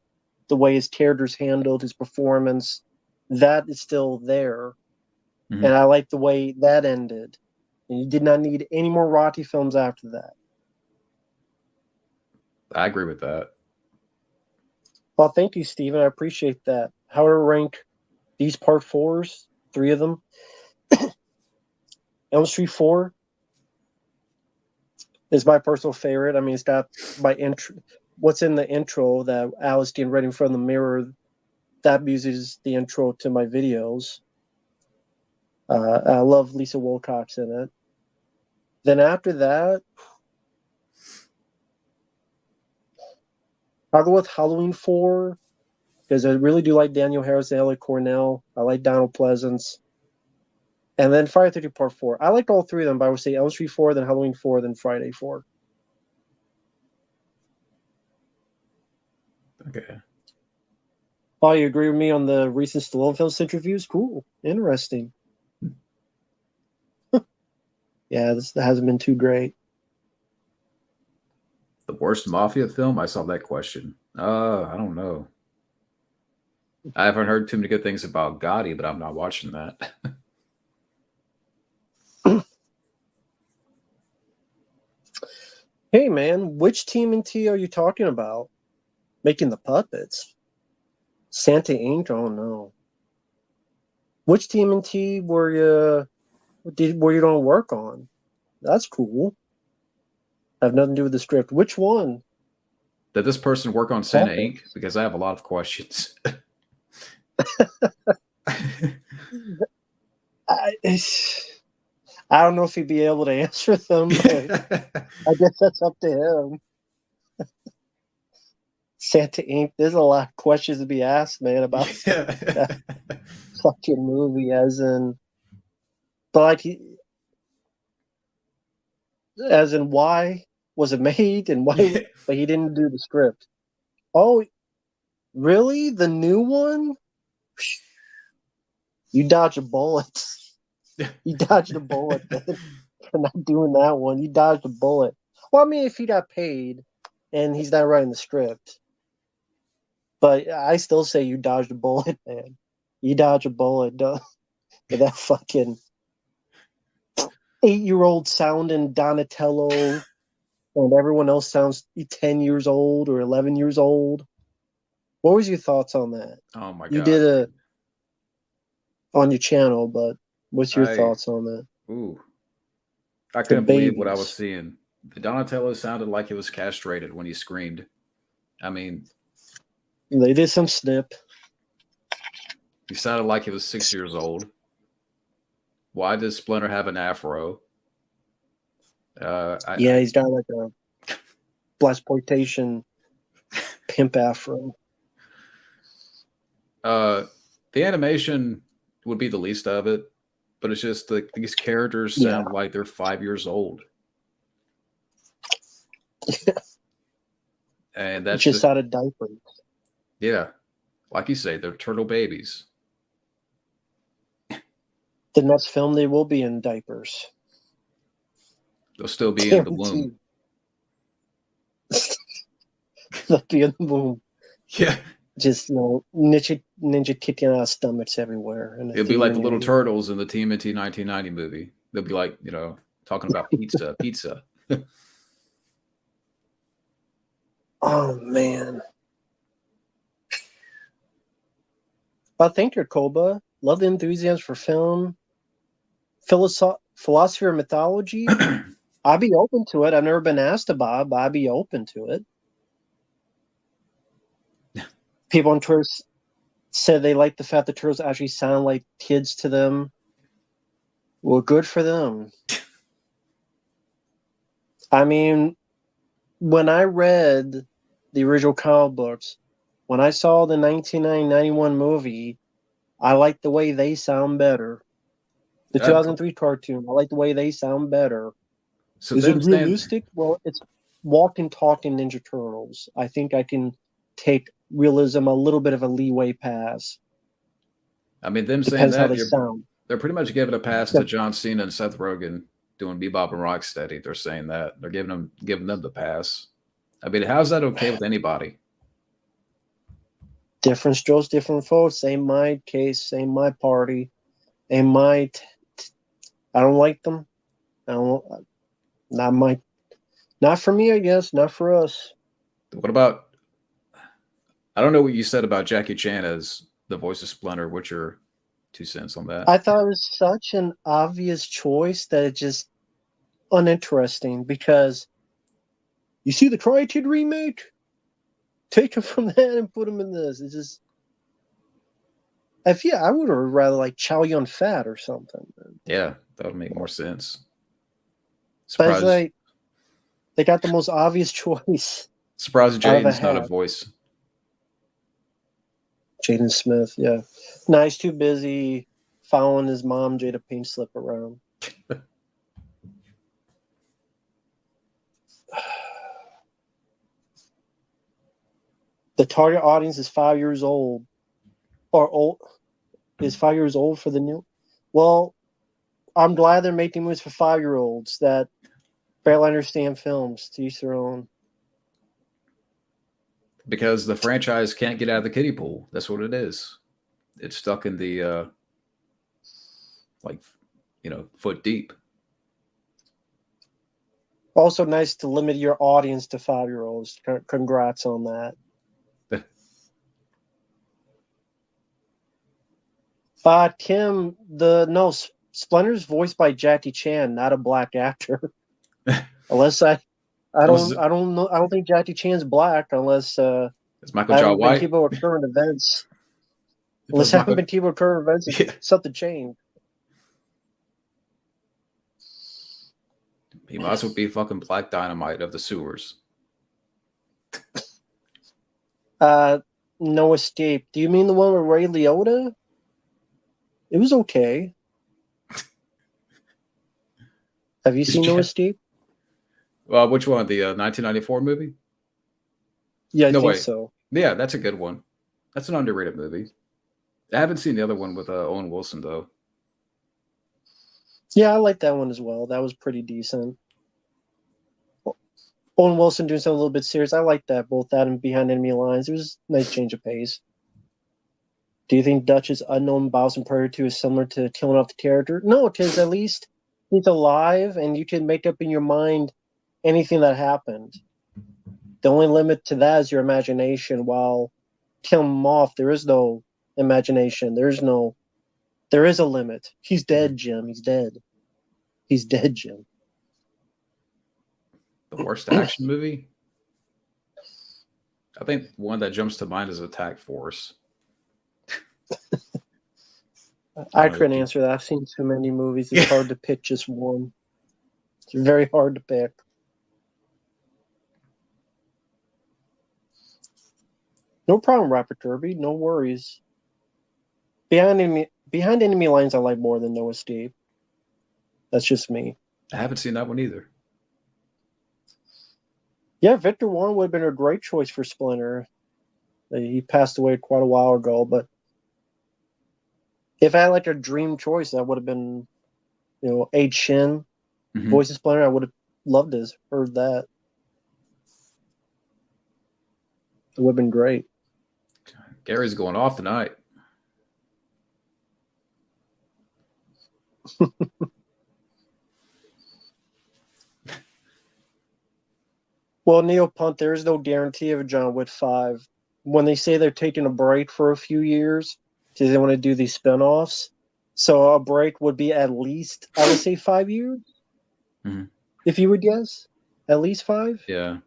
the way his character's handled, his performance. That is still there. Mm-hmm. And I like the way that ended. And you did not need any more Rocky films after that. I agree with that. Well, thank you, Steven. I appreciate that. How to rank these part 4s, 3 of them. Elm Street 4 is my personal favorite. I mean, it's got my intro. What's in the intro that Alice getting ready in front of the mirror that music is the intro to my videos. I love Lisa Wilcox in it. Then after that, I'll go with Halloween 4 because I really do like Daniel Harris and Ellie Cornell. I like Donald Pleasance. And then Friday 13 Part 4. I like all three of them, but I would say Elm Street 4, then Halloween 4, then Friday 4. Okay. Oh, you agree with me on the recent Stallone film interviews? Cool. Interesting. Yeah, that hasn't been too great. The worst mafia film? I saw that question. I don't know. I haven't heard too many good things about Gotti, but I'm not watching that. Hey, man, which TMNT are you talking about? Making the puppets? Santa Inc.? Oh, no. Which TMNT were you going to work on? That's cool. Have nothing to do with the script. Which one? Did this person work on Santa Puppets. Inc.? Because I have a lot of questions. I don't know if he'd be able to answer them, but I guess that's up to him. Santa Inc. There's a lot of questions to be asked, man, about that fucking movie. As in why was it made and why? But he didn't do the script. Oh, really? The new one? You dodged a bullet. You dodged a bullet, man. For not doing that one. You dodged a bullet. Well, I mean, if he got paid and he's not writing the script. But I still say you dodged a bullet, man. You dodged a bullet, duh. With that fucking 8-year-old sounding Donatello and everyone else sounds 10 years old or 11 years old. What was your thoughts on that? Oh my You god. did it on your channel, but what's your thoughts on that? Ooh. I couldn't believe what I was seeing. The Donatello sounded like he was castrated when he screamed. I mean, they did some snip. He sounded like he was 6 years old. Why does Splinter have an afro? He's got like a blaxploitation pimp afro. The animation would be the least of it, but it's just these characters sound like they're 5 years old. And that's just out of diapers. Yeah. Like you say, they're turtle babies. The next film, they will be in diapers. They'll still be in the womb. They'll be in the womb. Yeah. Just, ninja kicking out stomachs everywhere. It'll be like the little turtles in the TMNT 1990 movie. They'll be like, talking about pizza. Oh, man. Well, thank you, Koba. Love the enthusiasm for film. Philosophy or mythology? I'd be open to it. I've never been asked about, but I'd be open to it. People on Twitter said they like the fact that turtles actually sound like kids to them. Well, good for them. I mean, when I read the original comic books, when I saw the 1991 movie, I like the way they sound better. The 2003 cartoon, I like the way they sound better. So is it realistic? Well, it's walking, talking Ninja Turtles. I think I can take realism a little bit of a leeway pass. I mean, them Depends saying how they sound. They're pretty much giving a pass to John Cena and Seth Rogen doing Bebop and Rocksteady. They're saying that. They're giving them the pass. I mean, how's that okay with anybody? Different strokes, different folks. Same my case, same my party. And I don't like them. Not for me, I guess. Not for us. What about, I don't know what you said about Jackie Chan as the voice of Splinter. What's your 2 cents on that? I thought it was such an obvious choice that it's just uninteresting because you see the Karate Kid remake? Take him from that and put him in this. It's just, I would have rather like Chow Yun Fat or something. Yeah, that would make more sense. But it's Surprised, like they got the most obvious choice surprised out of a Jaden's not a hat. voice. Jaden Smith, yeah. Nah, he's too busy following his mom, Jada Pinkett Smith, around. The target audience is 5 years old. Or old is 5 years old for the new. Well, I'm glad they're making movies for 5-year-olds that barely understand films, to each their own. Because the franchise can't get out of the kiddie pool. That's what it is. It's stuck in the like, foot deep. Also nice to limit your audience to 5-year-olds. Congrats on that. Tim, Splinter's voiced by Jackie Chan, not a black actor. Unless I don't know. I don't think Jackie Chan's black unless It's Michael I Jai haven't been White. keeping with current events. If Unless it's I haven't Michael, been keeping with current events, yeah. something changed. He might as well be fucking Black Dynamite of the sewers. No Escape. Do you mean the one with Ray Liotta? It was okay. Have you seen No Escape? Which one? The 1994 movie? Yeah, I No, think wait. so. Yeah, that's a good one. That's an underrated movie. I haven't seen the other one with Owen Wilson, though. Yeah, I like that one as well. That was pretty decent. Owen Wilson doing something a little bit serious. I like that. Both that and Behind Enemy Lines. It was a nice change of pace. Do you think Dutch's unknown Bowser Prayer 2 is similar to killing off the character? No, because at least he's alive and you can make up in your mind anything that happened. The only limit to that is your imagination. While killing him off, there is no imagination. There is a limit. He's dead, Jim. He's dead. He's dead, Jim. The worst action movie? I think one that jumps to mind is Attack Force. I couldn't answer that. I've seen too many movies. It's hard to pick just one. It's very hard to pick. No problem, Rapper Kirby. No worries. Behind enemy lines, I like more than No Escape. That's just me. I haven't seen that one either. Yeah, Victor Wong would have been a great choice for Splinter. He passed away quite a while ago, but if I had like a dream choice, that would have been, Age Shin, voice of Splinter. I would have loved to have heard that. It would have been great. Gary's going off tonight. Well, Neil Punt, there is no guarantee of a John Wick 5. When they say they're taking a break for a few years because they want to do these spinoffs, so a break would be at least, I would say, 5 years. Mm-hmm. If you would guess, at least 5. Yeah.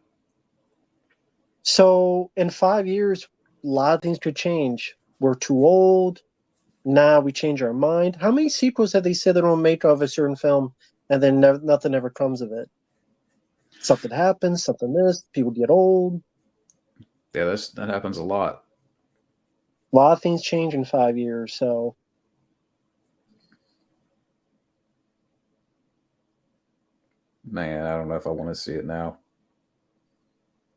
So in 5 years, a lot of things could change. We're too old. Now we change our mind. How many sequels have they said they don't make of a certain film, and then nothing ever comes of it? Something happens, something this, people get old. Yeah, that happens a lot. A lot of things change in 5 years, so. Man, I don't know if I want to see it now.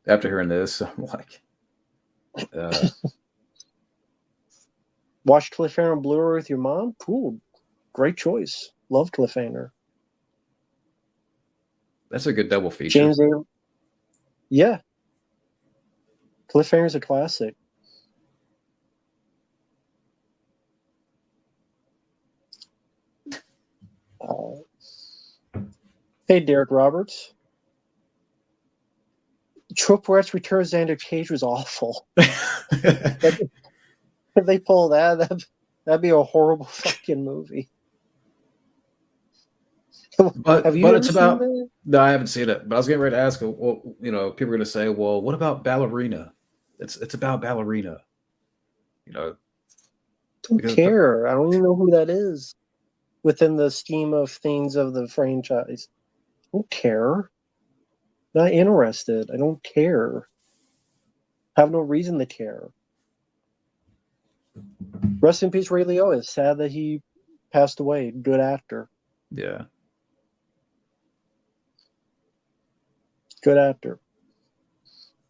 After hearing this, I'm like, Watch Cliffhanger on Blu-ray with your mom? Cool. Great choice. Love Cliffhanger. That's a good double feature. James A. Yeah. Cliffhanger's a classic. Hey, Derek Roberts. Triple X Returns Xander Cage was awful. If they pull that'd be a horrible fucking movie. But Have you but ever it's seen about that? no, I haven't seen it. But I was getting ready to ask. Well, people are going to say, well, what about Ballerina? It's about Ballerina. Don't care. I don't even know who that is within the scheme of things of the franchise. Don't care. Not interested. I don't care. Have no reason to care. Rest in peace, Ray Liotta. It's sad that he passed away. Good actor. Yeah. Good actor.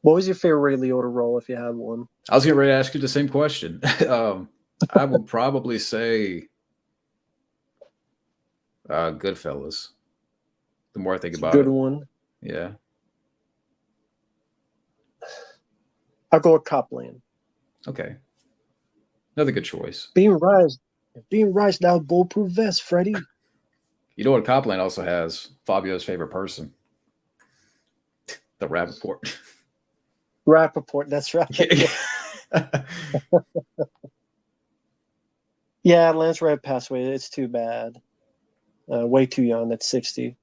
What was your favorite Ray Liotta role if you had one? I was getting ready to ask you the same question. I would probably say Goodfellas. The more I think about Good it. one. Yeah. I'll go with Copland. Okay. Another good choice. Being Rise now, bulletproof vest, Freddy. You know what Copland also has? Fabio's favorite person. The Rappaport. Rappaport, that's right. Yeah, Lance Red passed away. It's too bad. Way too young at 60.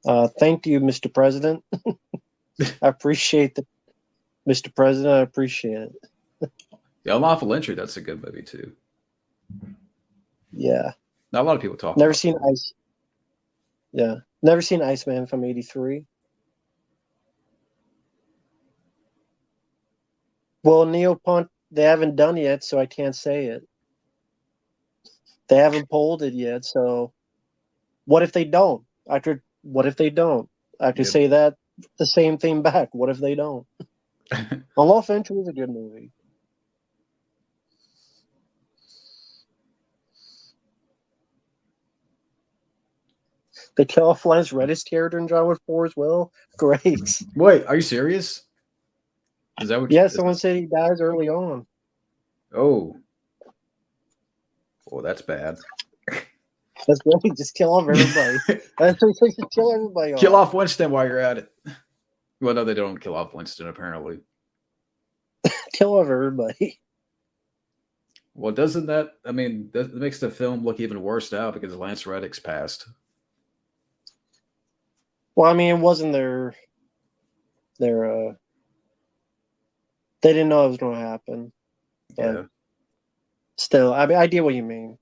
Thank you, Mr. President. I appreciate that, Mr. President. I appreciate it. Yeah, Unlawful Entry, that's a good movie too. Yeah. Not a lot of people talk Never about seen that. Ice. Yeah. Never seen Iceman from 83. Well, Neopunk, they haven't done yet, so I can't say it. They haven't polled it yet, so what if they don't? What if they don't? I could say that the same thing back. What if they don't? Unlawful Entry is a good movie. They kill off Lance Reddish character in John Wick 4 as well. Great. Wait, are you serious? Is that what? Yeah, someone said he dies early on. Oh. Well, that's bad. That's great. Just kill off everybody. That's what he says, kill everybody off. Kill off Winston while you're at it. Well, no, they don't kill off Winston, apparently. Kill off everybody. Well, doesn't that, I mean, that makes the film look even worse now because Lance Reddick's passed. Well, I mean, it wasn't they didn't know it was going to happen. But Yeah. still, I mean, I get what you mean.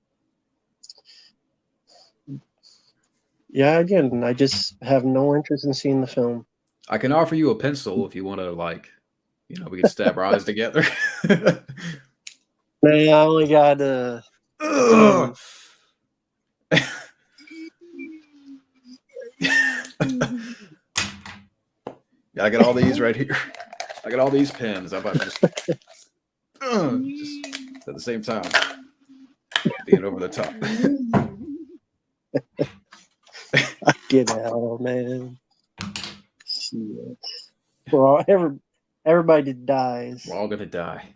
Yeah, again, I just have no interest in seeing the film. I can offer you a pencil if you want to, like, you know, we can stab our eyes together. Man, I only got Yeah, I got all these right here. I got all these pens. How about just at the same time being over the top? Get out, man. Shit. Well, everybody dies. We're all gonna die.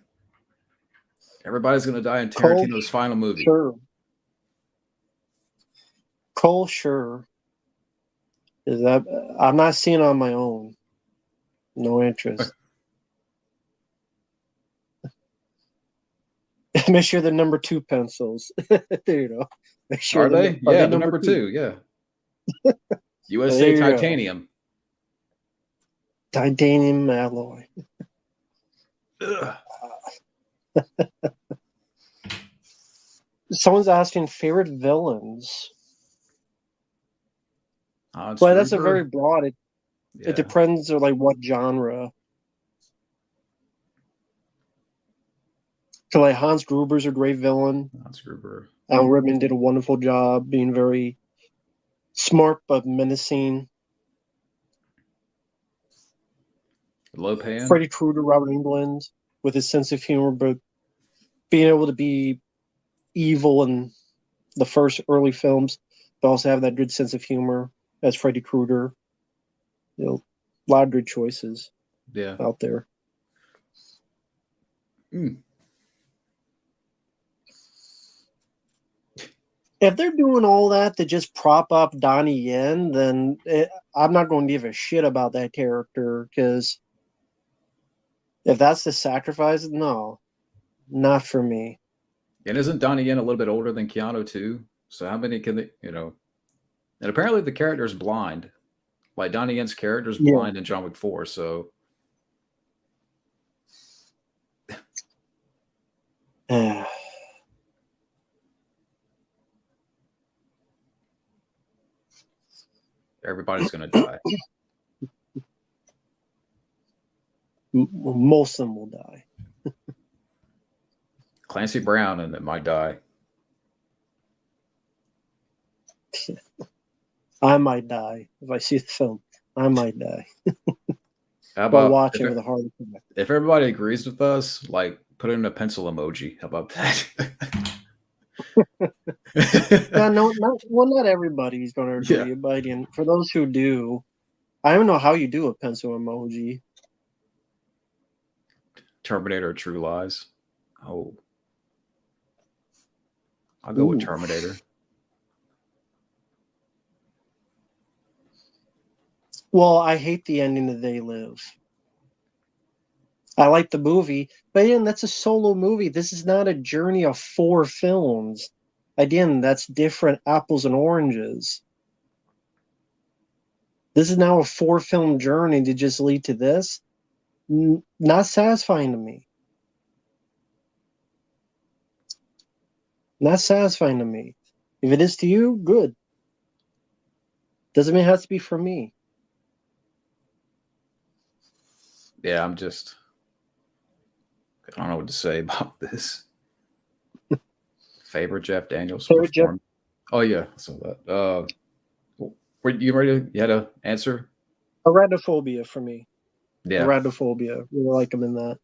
Everybody's gonna die in Tarantino's final movie. Sure. Cole, sure. Is that I'm not seeing it on my own. No interest. Make sure they're number 2 pencils. There you go. Make sure Are they? Yeah, the number 2. 2. Yeah. USA titanium. Titanium alloy. Someone's asking favorite villains. Well, that's a very broad. It depends on like what genre. So like Hans Gruber's a great villain. Hans Gruber. Alan Rickman did a wonderful job being very smart but menacing. Lopan. Freddy Krueger, Robert Englund, with his sense of humor, but being able to be evil in the first early films, but also have that good sense of humor as Freddy Krueger. You know, a lot of good choices out there. If they're doing all that to just prop up Donnie Yen, then I'm not going to give a shit about that character, because if that's the sacrifice, no, not for me. And isn't Donnie Yen a little bit older than Keanu too? So how many can they, you know? And apparently the character's blind. Like Donnie Yen's character's blind in John Wick 4. So Everybody's gonna die. Most of them will die. Clancy Brown, and it might die. I might die if I see the film. I might die. How While about watching with a heart attack. if everybody agrees with us, like put in a pencil emoji? How about that? Yeah, not everybody's going to agree, Yeah. but again, for those who do, I don't know how you do a pencil emoji. Terminator True Lies. Oh. I'll go with Ooh. Terminator. Well, I hate the ending that They Live. I like the movie, but again, that's a solo movie. This is not a journey of 4 films. Again, that's different apples and oranges. This is now a 4-film journey to just lead to this. Not satisfying to me. Not satisfying to me. If it is to you, good. Doesn't mean it has to be for me. Yeah, I don't know what to say about this. Favorite Jeff Daniels Favorite Jeff? performance. Oh yeah, I saw that. Were you ready? You had an answer? Arachnophobia for me. Yeah, Arachnophobia. Really like him in that.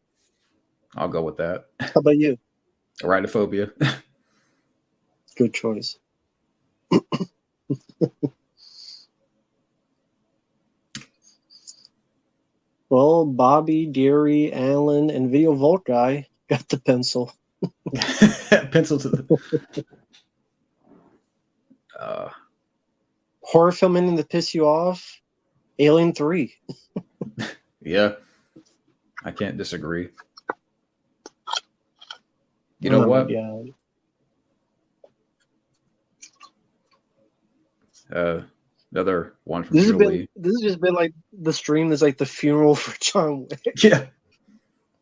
I'll go with that. How about you? Arachnophobia. Good choice. Well, Bobby, Gary, Alan, and Video Vault guy got the pencil. Pencil to the. Horror film ending to piss you off? Alien 3. Yeah, I can't disagree. You know what? Yeah. Another one from This Julie. has just been like the stream that's like the funeral for John Wick. Yeah,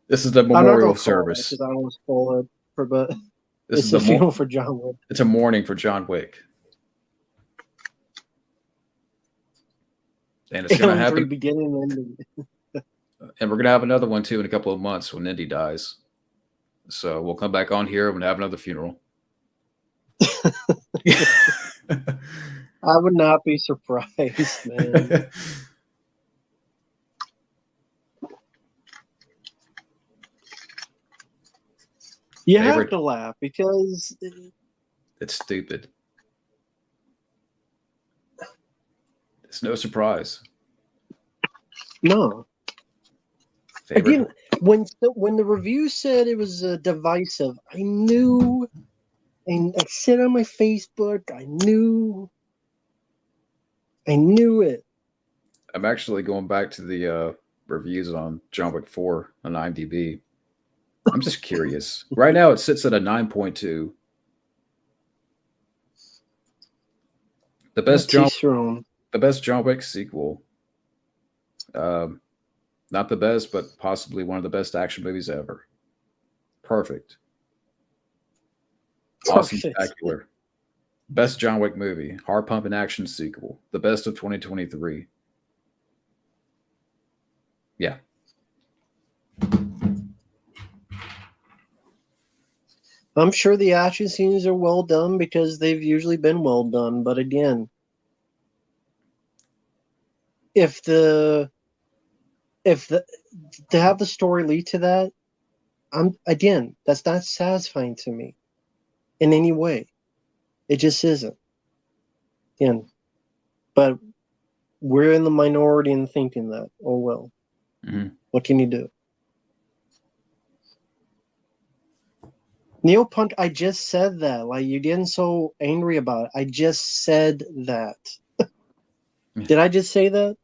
this is the memorial service. Because I don't want to spoil it, but This it's is the funeral for John Wick. It's a mourning for John Wick. And it's going to happen. Beginning and ending. And we're going to have another one too in a couple of months when Indy dies. So we'll come back on here and have another funeral. I would not be surprised, man. You have to laugh because it's stupid. It's no surprise. No. Favorite? Again, when the review said it was divisive, I knew, and I said on my Facebook, I knew it. I'm actually going back to the reviews on John Wick 4 on IMDb. I'm just curious. Right now, it sits at a 9.2. The best John Wick sequel. Not the best, but possibly one of the best action movies ever. Perfect. Awesome, spectacular. Best John Wick movie. Heart pumping action sequel. The best of 2023. Yeah. I'm sure the action scenes are well done because they've usually been well done. But again, if to have the story lead to that, that's not satisfying to me in any way. It just isn't. Again, but we're in the minority in thinking that. Oh well. Mm-hmm. What can you do? Neil Punk, I just said that. Like, you're getting so angry about it. I just said that. Did I just say that?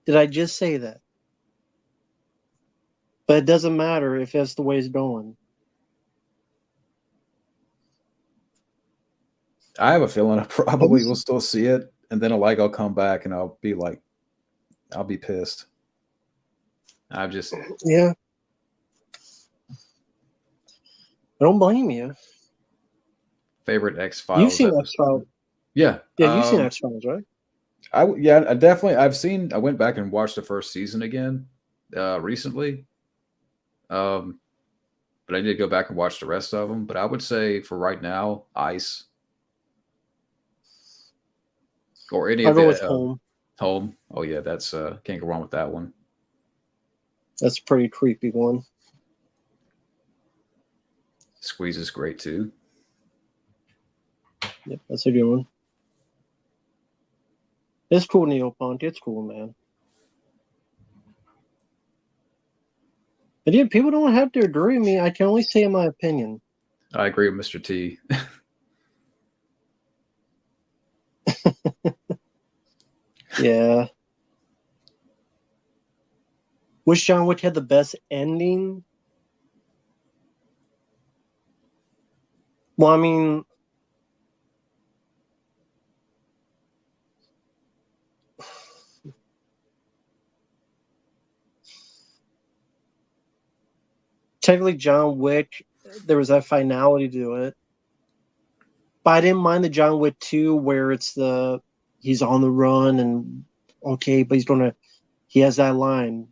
Did I just say that? But it doesn't matter if that's the way it's going. I have a feeling I probably will still see it, and then I'll come back and I'll be pissed. Yeah. I don't blame you. Favorite X You've Files seen X episode? Files. Yeah. Yeah, you've seen X Files, right? I definitely I went back and watched the first season again recently. But I did go back and watch the rest of them. But I would say for right now, Ice or any I'll of go with the Home. Home. Oh yeah, that's can't go wrong with that one. That's a pretty creepy one. Squeeze is great too. Yep, that's a good one. It's cool, Neopunk. It's cool, man. But yeah, people don't have to agree with me. I can only say my opinion. I agree with Mr. T. Yeah. Wish John Wick had the best ending. Well, I mean, technically John Wick, there was that finality to it. But I didn't mind the John Wick 2 where he's on the run and okay, but he has that line.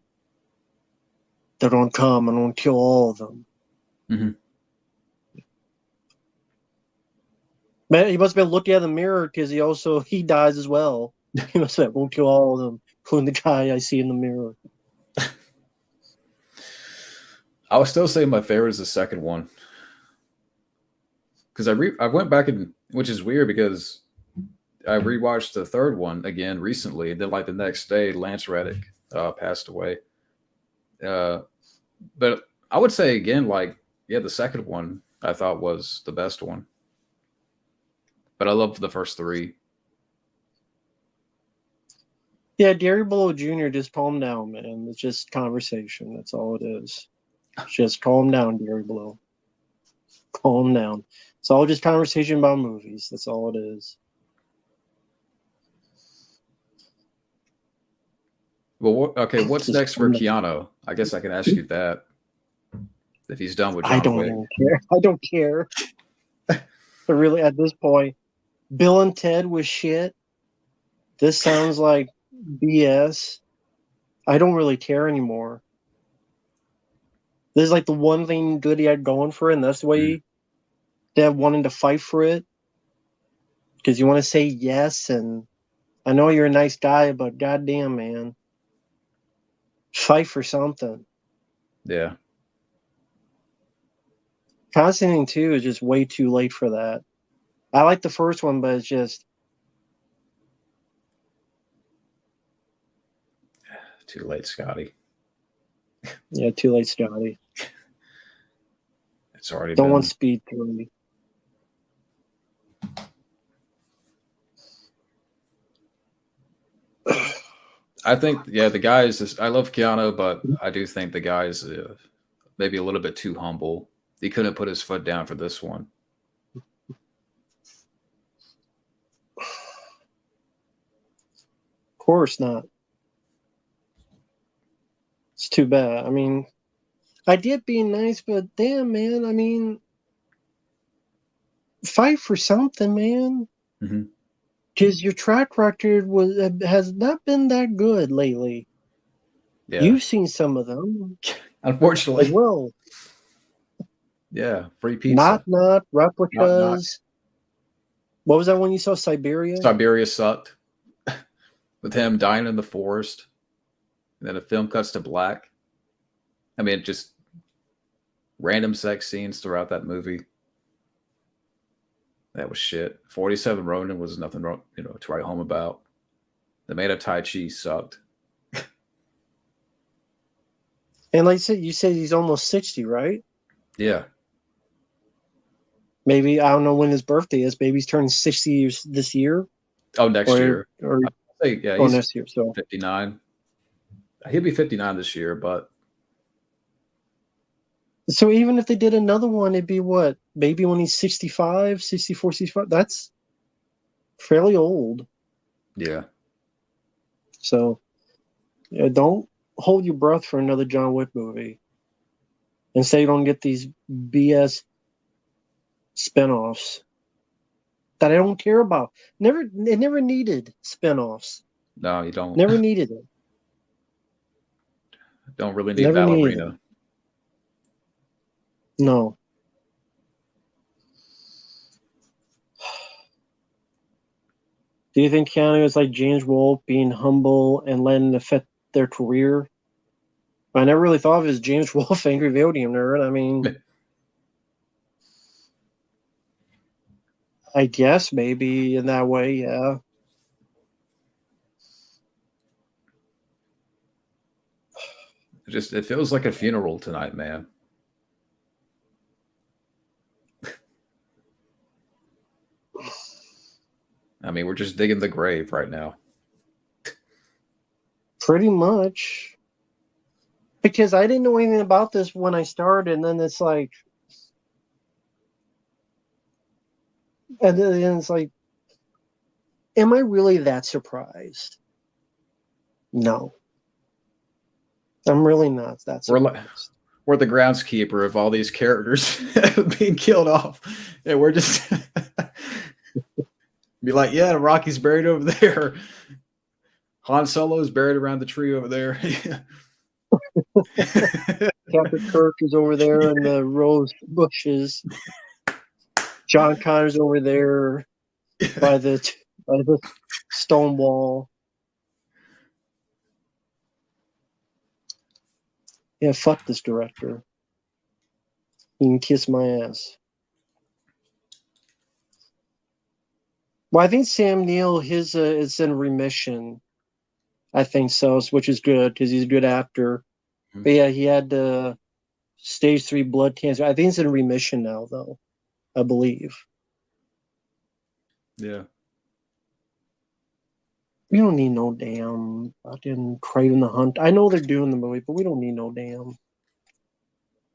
They're gonna come and I'm gonna kill all of them. Mm-hmm. Man, he must have been looking at the mirror because he dies as well. He must have been, gonna kill all of them, including the guy I see in the mirror. I would still say my favorite is the second one because I went back and which is weird because I rewatched the third one again recently, and then like the next day, Lance Reddick passed away. But I would say again, like the second one I thought was the best one, but I love the first three. Yeah, Gary Below Jr. just calm down, man. It's just conversation. That's all it is. Just calm down, Gary Below. Calm down. It's all just conversation about movies. That's all it is. Well, okay, what's Just next for Keanu? I guess I can ask you that if he's done with I John don't Wick. even care. I don't care. But really, at this point, Bill and Ted was shit. This sounds like BS. I don't really care anymore. This is like the one thing good he had going for it, and that's the way Dad wanted to fight for it. Because you want to say yes, and I know you're a nice guy, but goddamn, man. Fight for something. Yeah. Constantine 2 is just way too late for that. I like the first one, but it's just Too late, Scotty. yeah, too late, Scotty. It's already Don't been. want Speed 3. I think, the guy is. I love Keanu, but I do think the guy is maybe a little bit too humble. He couldn't put his foot down for this one. Of course not. It's too bad. I mean, I did being nice, but damn, man. I mean, fight for something, man. Mm-hmm. Because your track record has not been that good lately. Yeah. You've seen some of them, Unfortunately. as well. Yeah, free pizza. Not replicas. Not. What was that one you saw? Siberia. Siberia sucked. With him dying in the forest, and then the film cuts to black. I mean, just random sex scenes throughout that movie. That was shit. 47 Ronin was nothing wrong, to write home about. The Man of Tai Chi sucked. And like you said he's almost 60, right? Yeah. Maybe, I don't know when his birthday is. Maybe he's turning 60 years this year. Oh, next year. Or he's next year. So 59. He'll be 59 this year, but. So even if they did another one, it'd be what? Maybe when he's 65, 64, 65. That's fairly old. Yeah. So don't hold your breath for another John Wick movie. And say you don't get these BS spinoffs that I don't care about. It never needed spinoffs. No, you don't. Never needed it. Don't really need Never needed ballerina. it. No. Do you think Keanu is like James Wolfe, being humble and letting it affect their career? I never really thought of it as James Wolfe, Angry Video Game Nerd. I mean, I guess maybe in that way, yeah. It feels like a funeral tonight, man. I mean, we're just digging the grave right now. Pretty much. Because I didn't know anything about this when I started, and then it's like, am I really that surprised? No. I'm really not that surprised. We're the groundskeeper of all these characters being killed off. And we're just be like, yeah, Rocky's buried over there. Han Solo's buried around the tree over there. Captain Kirk is over there in the rose bushes. John Connor's over there by the stone wall. Yeah, fuck this director. He can kiss my ass. Well, I think Sam Neill, his is in remission. I think so, which is good because he's a good actor. Mm-hmm. But yeah, he had stage 3 blood cancer. I think it's in remission now, though. I believe. Yeah. We don't need no damn fucking Craven the Hunt. I know they're doing the movie, but we don't need no damn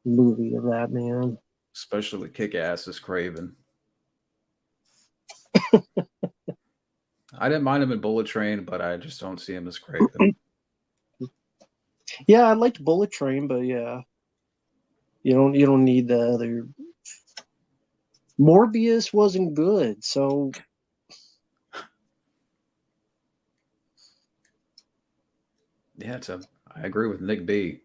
movie of that, man. Especially with Kick-Ass as Craven. I didn't mind him in Bullet Train, but I just don't see him as Craven. Yeah, I liked Bullet Train, but yeah, you don't need the other. Morbius wasn't good, so yeah, I agree with Nick B.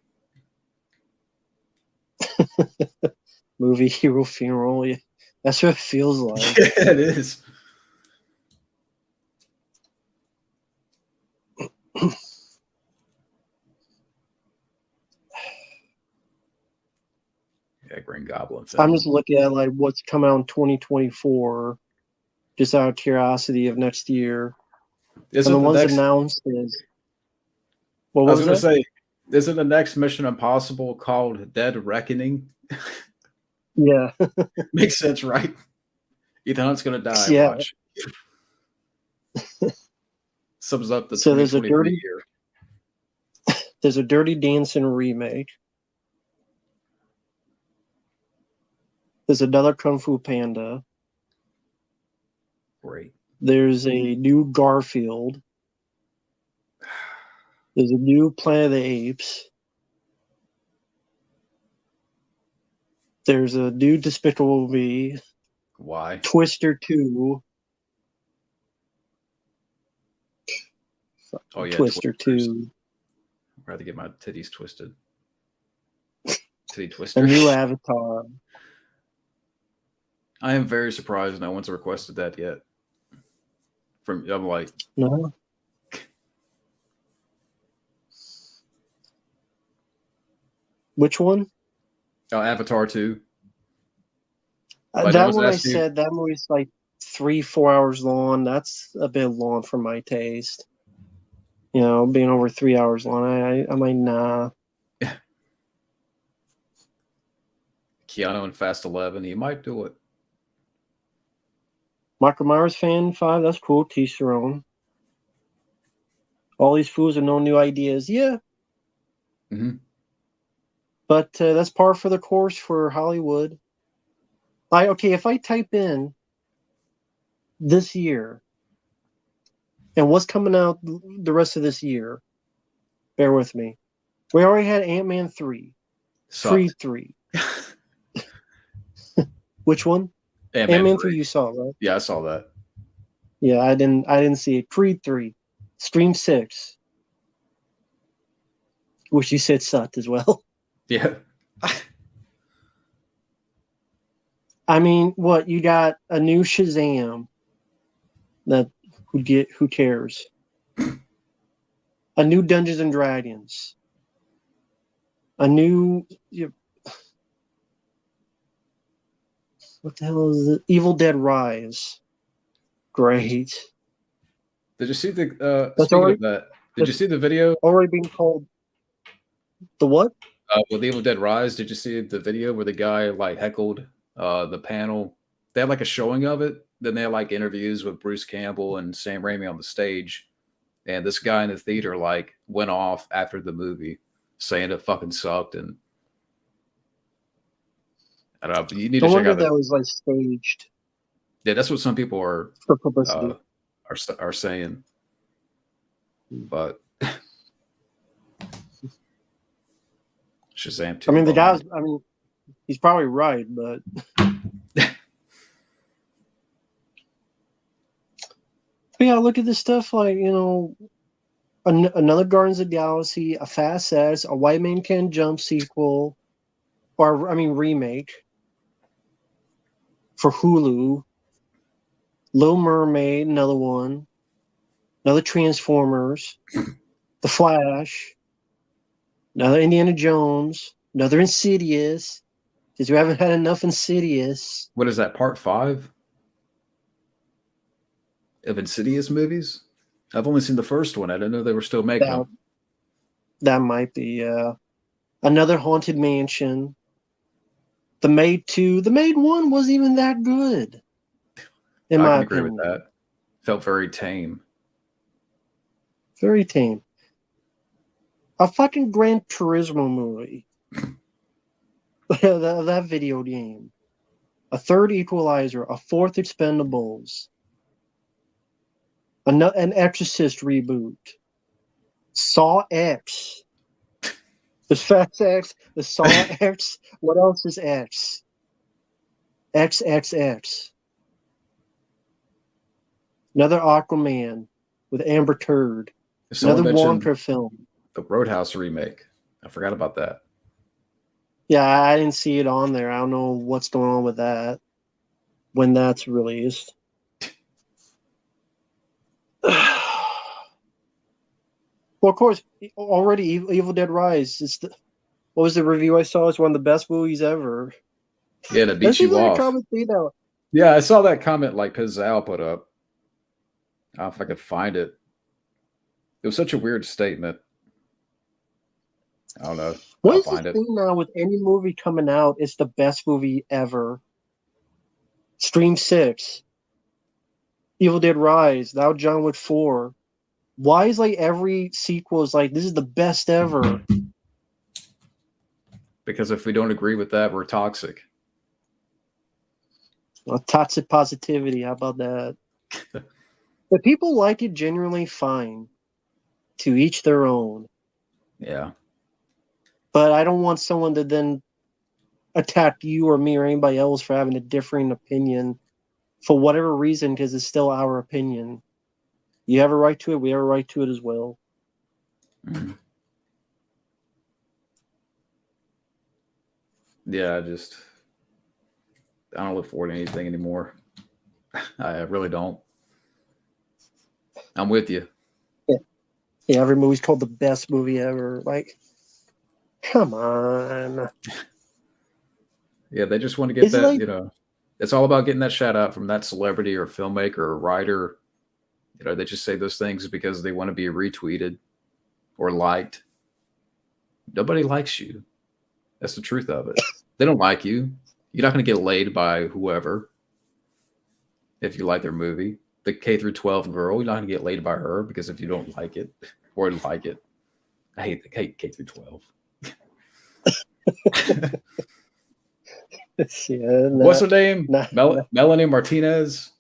Movie hero funeral. Yeah, that's what it feels like. Yeah, it is. Yeah, Green Goblin film. I'm just looking at like what's come out in 2024, just out of curiosity of next year. Isn't and the ones next... announced is. What was I was going to say, isn't the next Mission Impossible called Dead Reckoning? Yeah. Makes sense, right? Ethan Hunt's going to die. Yeah. Watch. Sums up the so there's a dirty year. There's a Dirty Dancing remake. There's another Kung Fu Panda. Great. There's a new Garfield. There's a new Planet of the Apes. There's a new Despicable Me. Why? Twister 2. Oh, yeah. Twister 2. I'd rather get my titties twisted. Titty Twister. A new Avatar. I am very surprised no one's requested that yet. I'm like, no. Which one? Oh, Avatar 2. That one I said, that movie's like 3-4 hours long. That's a bit long for my taste. You know, being over 3 hours long, I'm like, nah. Keanu in Fast 11, he might do it. Michael Myers fan 5, that's cool. Teach their own. All these fools are no new ideas. Yeah. Mm-hmm. But that's par for the course for Hollywood. Okay, if I type in this year and what's coming out the rest of this year, bear with me. We already had Ant-Man 3. Creed 3. Which one? Ant-Man Ant-Man 3. 3 you saw, right? Yeah, I saw that. Yeah, I didn't see it. Creed 3. Stream 6, which you said sucked as well. Yeah. I mean, what, you got a new Shazam that who cares? A new Dungeons and Dragons. A new what the hell is it? Evil Dead Rise. Great. Did you see the That's speaking already of that, did you that's see the video already being called the what? with Evil Dead Rise? Did you see the video where the guy like heckled the panel? They had like a showing of it. Then they had like interviews with Bruce Campbell and Sam Raimi on the stage. And this guy in the theater like went off after the movie saying it fucking sucked. And I don't know, but you need No to check wonder out that that. was like staged Yeah, that's what some people for publicity. are saying. But Shazam 2 I mean, the guy's. bombed. I mean, he's probably right, but yeah, look at this stuff. Like another Guardians of the Galaxy, a Fast X, a White Man Can't Jump sequel, or I mean remake for Hulu. Little Mermaid, another one. Another Transformers. The Flash. Another Indiana Jones. Another Insidious. Because we haven't had enough Insidious. What is that, part 5 of Insidious movies? I've only seen the first one. I didn't know they were still making That them. that might be another Haunted Mansion. The Maid 2. The Maid 1 wasn't even that good, in I my can agree with opinion. that. Felt very tame. Very tame. A fucking Gran Turismo movie. that video game. A third Equalizer. A fourth Expendables. An Exorcist reboot. Saw X. There's Fast X. The Saw X. What else is X? XXX. Another Aquaman with Amber Turd. If someone Another mentioned Wonka film. the Roadhouse remake, I forgot about that. Yeah, I didn't see it on there. I don't know what's going on with that when that's released. Well, of course, already Evil Dead Rise. What was the review I saw? It's one of the best movies ever. Yeah, to That beat seems you like a off. common thing now. Yeah, I saw that comment like Pizzal put up. I don't know if I could find it. It was such a weird statement. I don't know. What I'll is the find it. thing now with any movie coming out? It's the best movie ever. Stream 6. Evil Dead Rise. Now John Wick 4. Why is like every sequel is like this is the best ever? Because if we don't agree with that, we're toxic. Well, toxic positivity. How about that? If people like it, genuinely fine. To each their own. Yeah. But I don't want someone to then attack you or me or anybody else for having a differing opinion for whatever reason, because it's still our opinion. You have a right to it. We have a right to it as well. Mm-hmm. Yeah, I don't look forward to anything anymore. I really don't. I'm with you. Yeah, every movie's called the best movie ever. Like, come on. Yeah, they just want to get Is it that, like it's all about getting that shout out from that celebrity or filmmaker or writer. They just say those things because they want to be retweeted or liked. Nobody likes you. That's the truth of it. They don't like you. You're not going to get laid by whoever if you like their movie. The K through 12 girl, you're not going to get laid by her because if you don't like it or like it. I hate K through 12. What's her name? Melanie Martinez.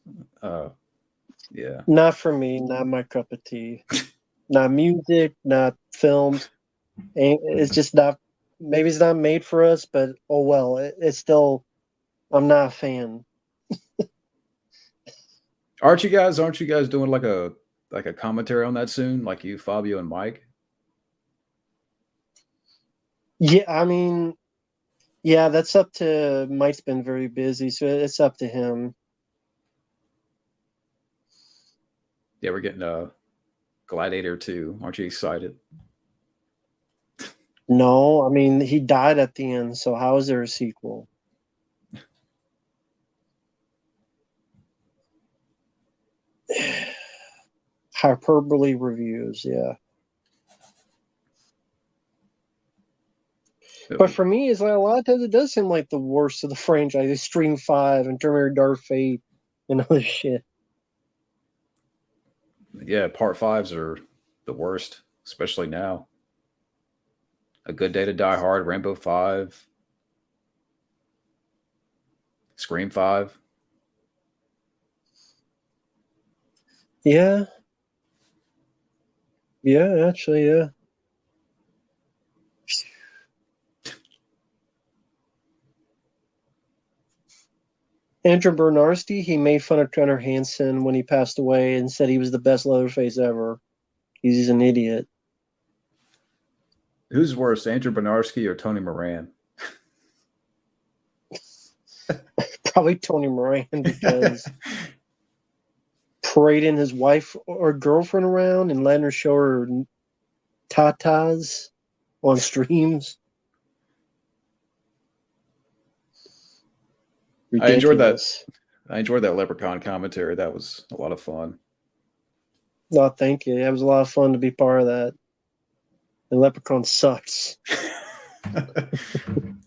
Yeah. Not for me. Not my cup of tea. Not music. Not films. It's just not. Maybe it's not made for us, but oh well. It's still. I'm not a fan. Aren't you guys doing like a commentary on that soon? Like you, Fabio, and Mike? Yeah, I mean, yeah, that's up to Mike's been very busy, so it's up to him. Yeah, we're getting a Gladiator 2. Aren't you excited? No, I mean he died at the end, so how is there a sequel? Hyperbole reviews, yeah. But for me, it's like a lot of times it does seem like the worst of the franchise. Stream 5 and Terminator Dark Fate and other shit. Yeah, part fives are the worst, especially now. A Good Day to Die Hard, Rainbow 5, Scream 5. Yeah. Yeah, actually, yeah. Andrew Bernarski, he made fun of Gunnar Hansen when he passed away and said he was the best Leatherface ever. He's an idiot. Who's worse, Andrew Bernarski or Tony Moran? Probably Tony Moran because parading his wife or girlfriend around and letting her show her tatas on streams. Ridiculous. I enjoyed that Leprechaun commentary. That was a lot of fun. No, thank you. It was a lot of fun to be part of that. The Leprechaun sucks.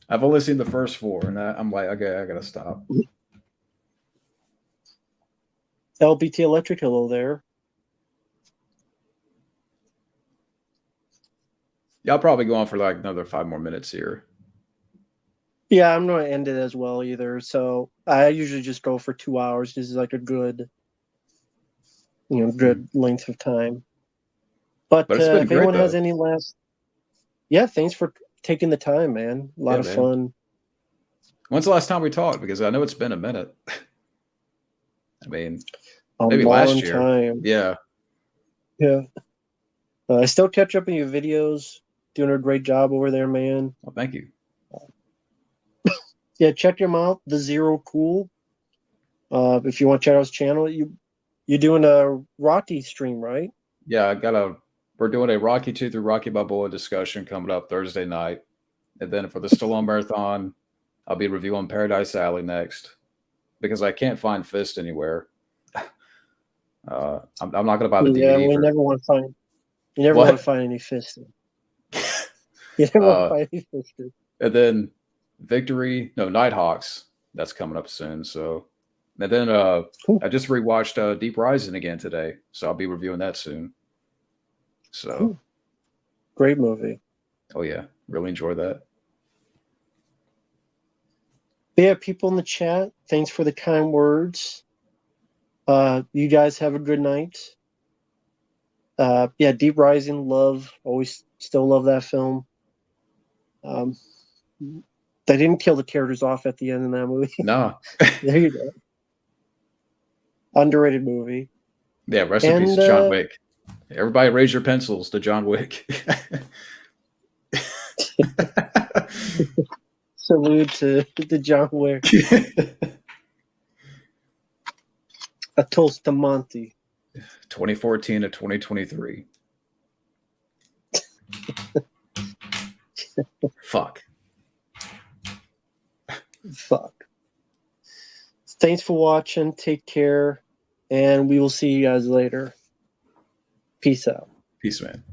I've only seen the first 4, and I'm like, okay, I gotta stop. LBT Electric, hello there. Yeah, I'll probably go on for like another 5 more minutes here. Yeah, I'm not going to end it as well either. So I usually just go for 2 hours. This is like a good, good length of time. But it's been if great, anyone though. has any last, yeah, thanks for taking the time, man. A lot of fun. When's the last time we talked? Because I know it's been a minute. I mean, a maybe long last year. Time. Yeah. Yeah. I still catch up on your videos. Doing a great job over there, man. Well, thank you. Yeah, check him out. The Zero Cool. If you want to check out his channel, you're doing a Rocky stream, right? Yeah, we're doing a Rocky 2 through Rocky Balboa discussion coming up Thursday night. And then for the Stallone Marathon, I'll be reviewing Paradise Alley next because I can't find Fist anywhere. I'm not going to buy the DVD. Yeah, we never want to find. You never want to find any fisting. You never want to find any fisting. And then Nighthawks. That's coming up soon. So, and then I just rewatched Deep Rising again today, so I'll be reviewing that soon. So, great movie. Oh yeah, really enjoyed that. Yeah, people in the chat, thanks for the kind words. You guys have a good night. Yeah, Deep Rising, always still love that film. They didn't kill the characters off at the end of that movie. No. There you go. Underrated movie. Yeah, rest in peace to John Wick. Everybody raise your pencils to John Wick. Salute to John Wick. A toast to Monty. 2014 to 2023. Fuck. Thanks for watching. Take care. And we will see you guys later. Peace out. Peace, man.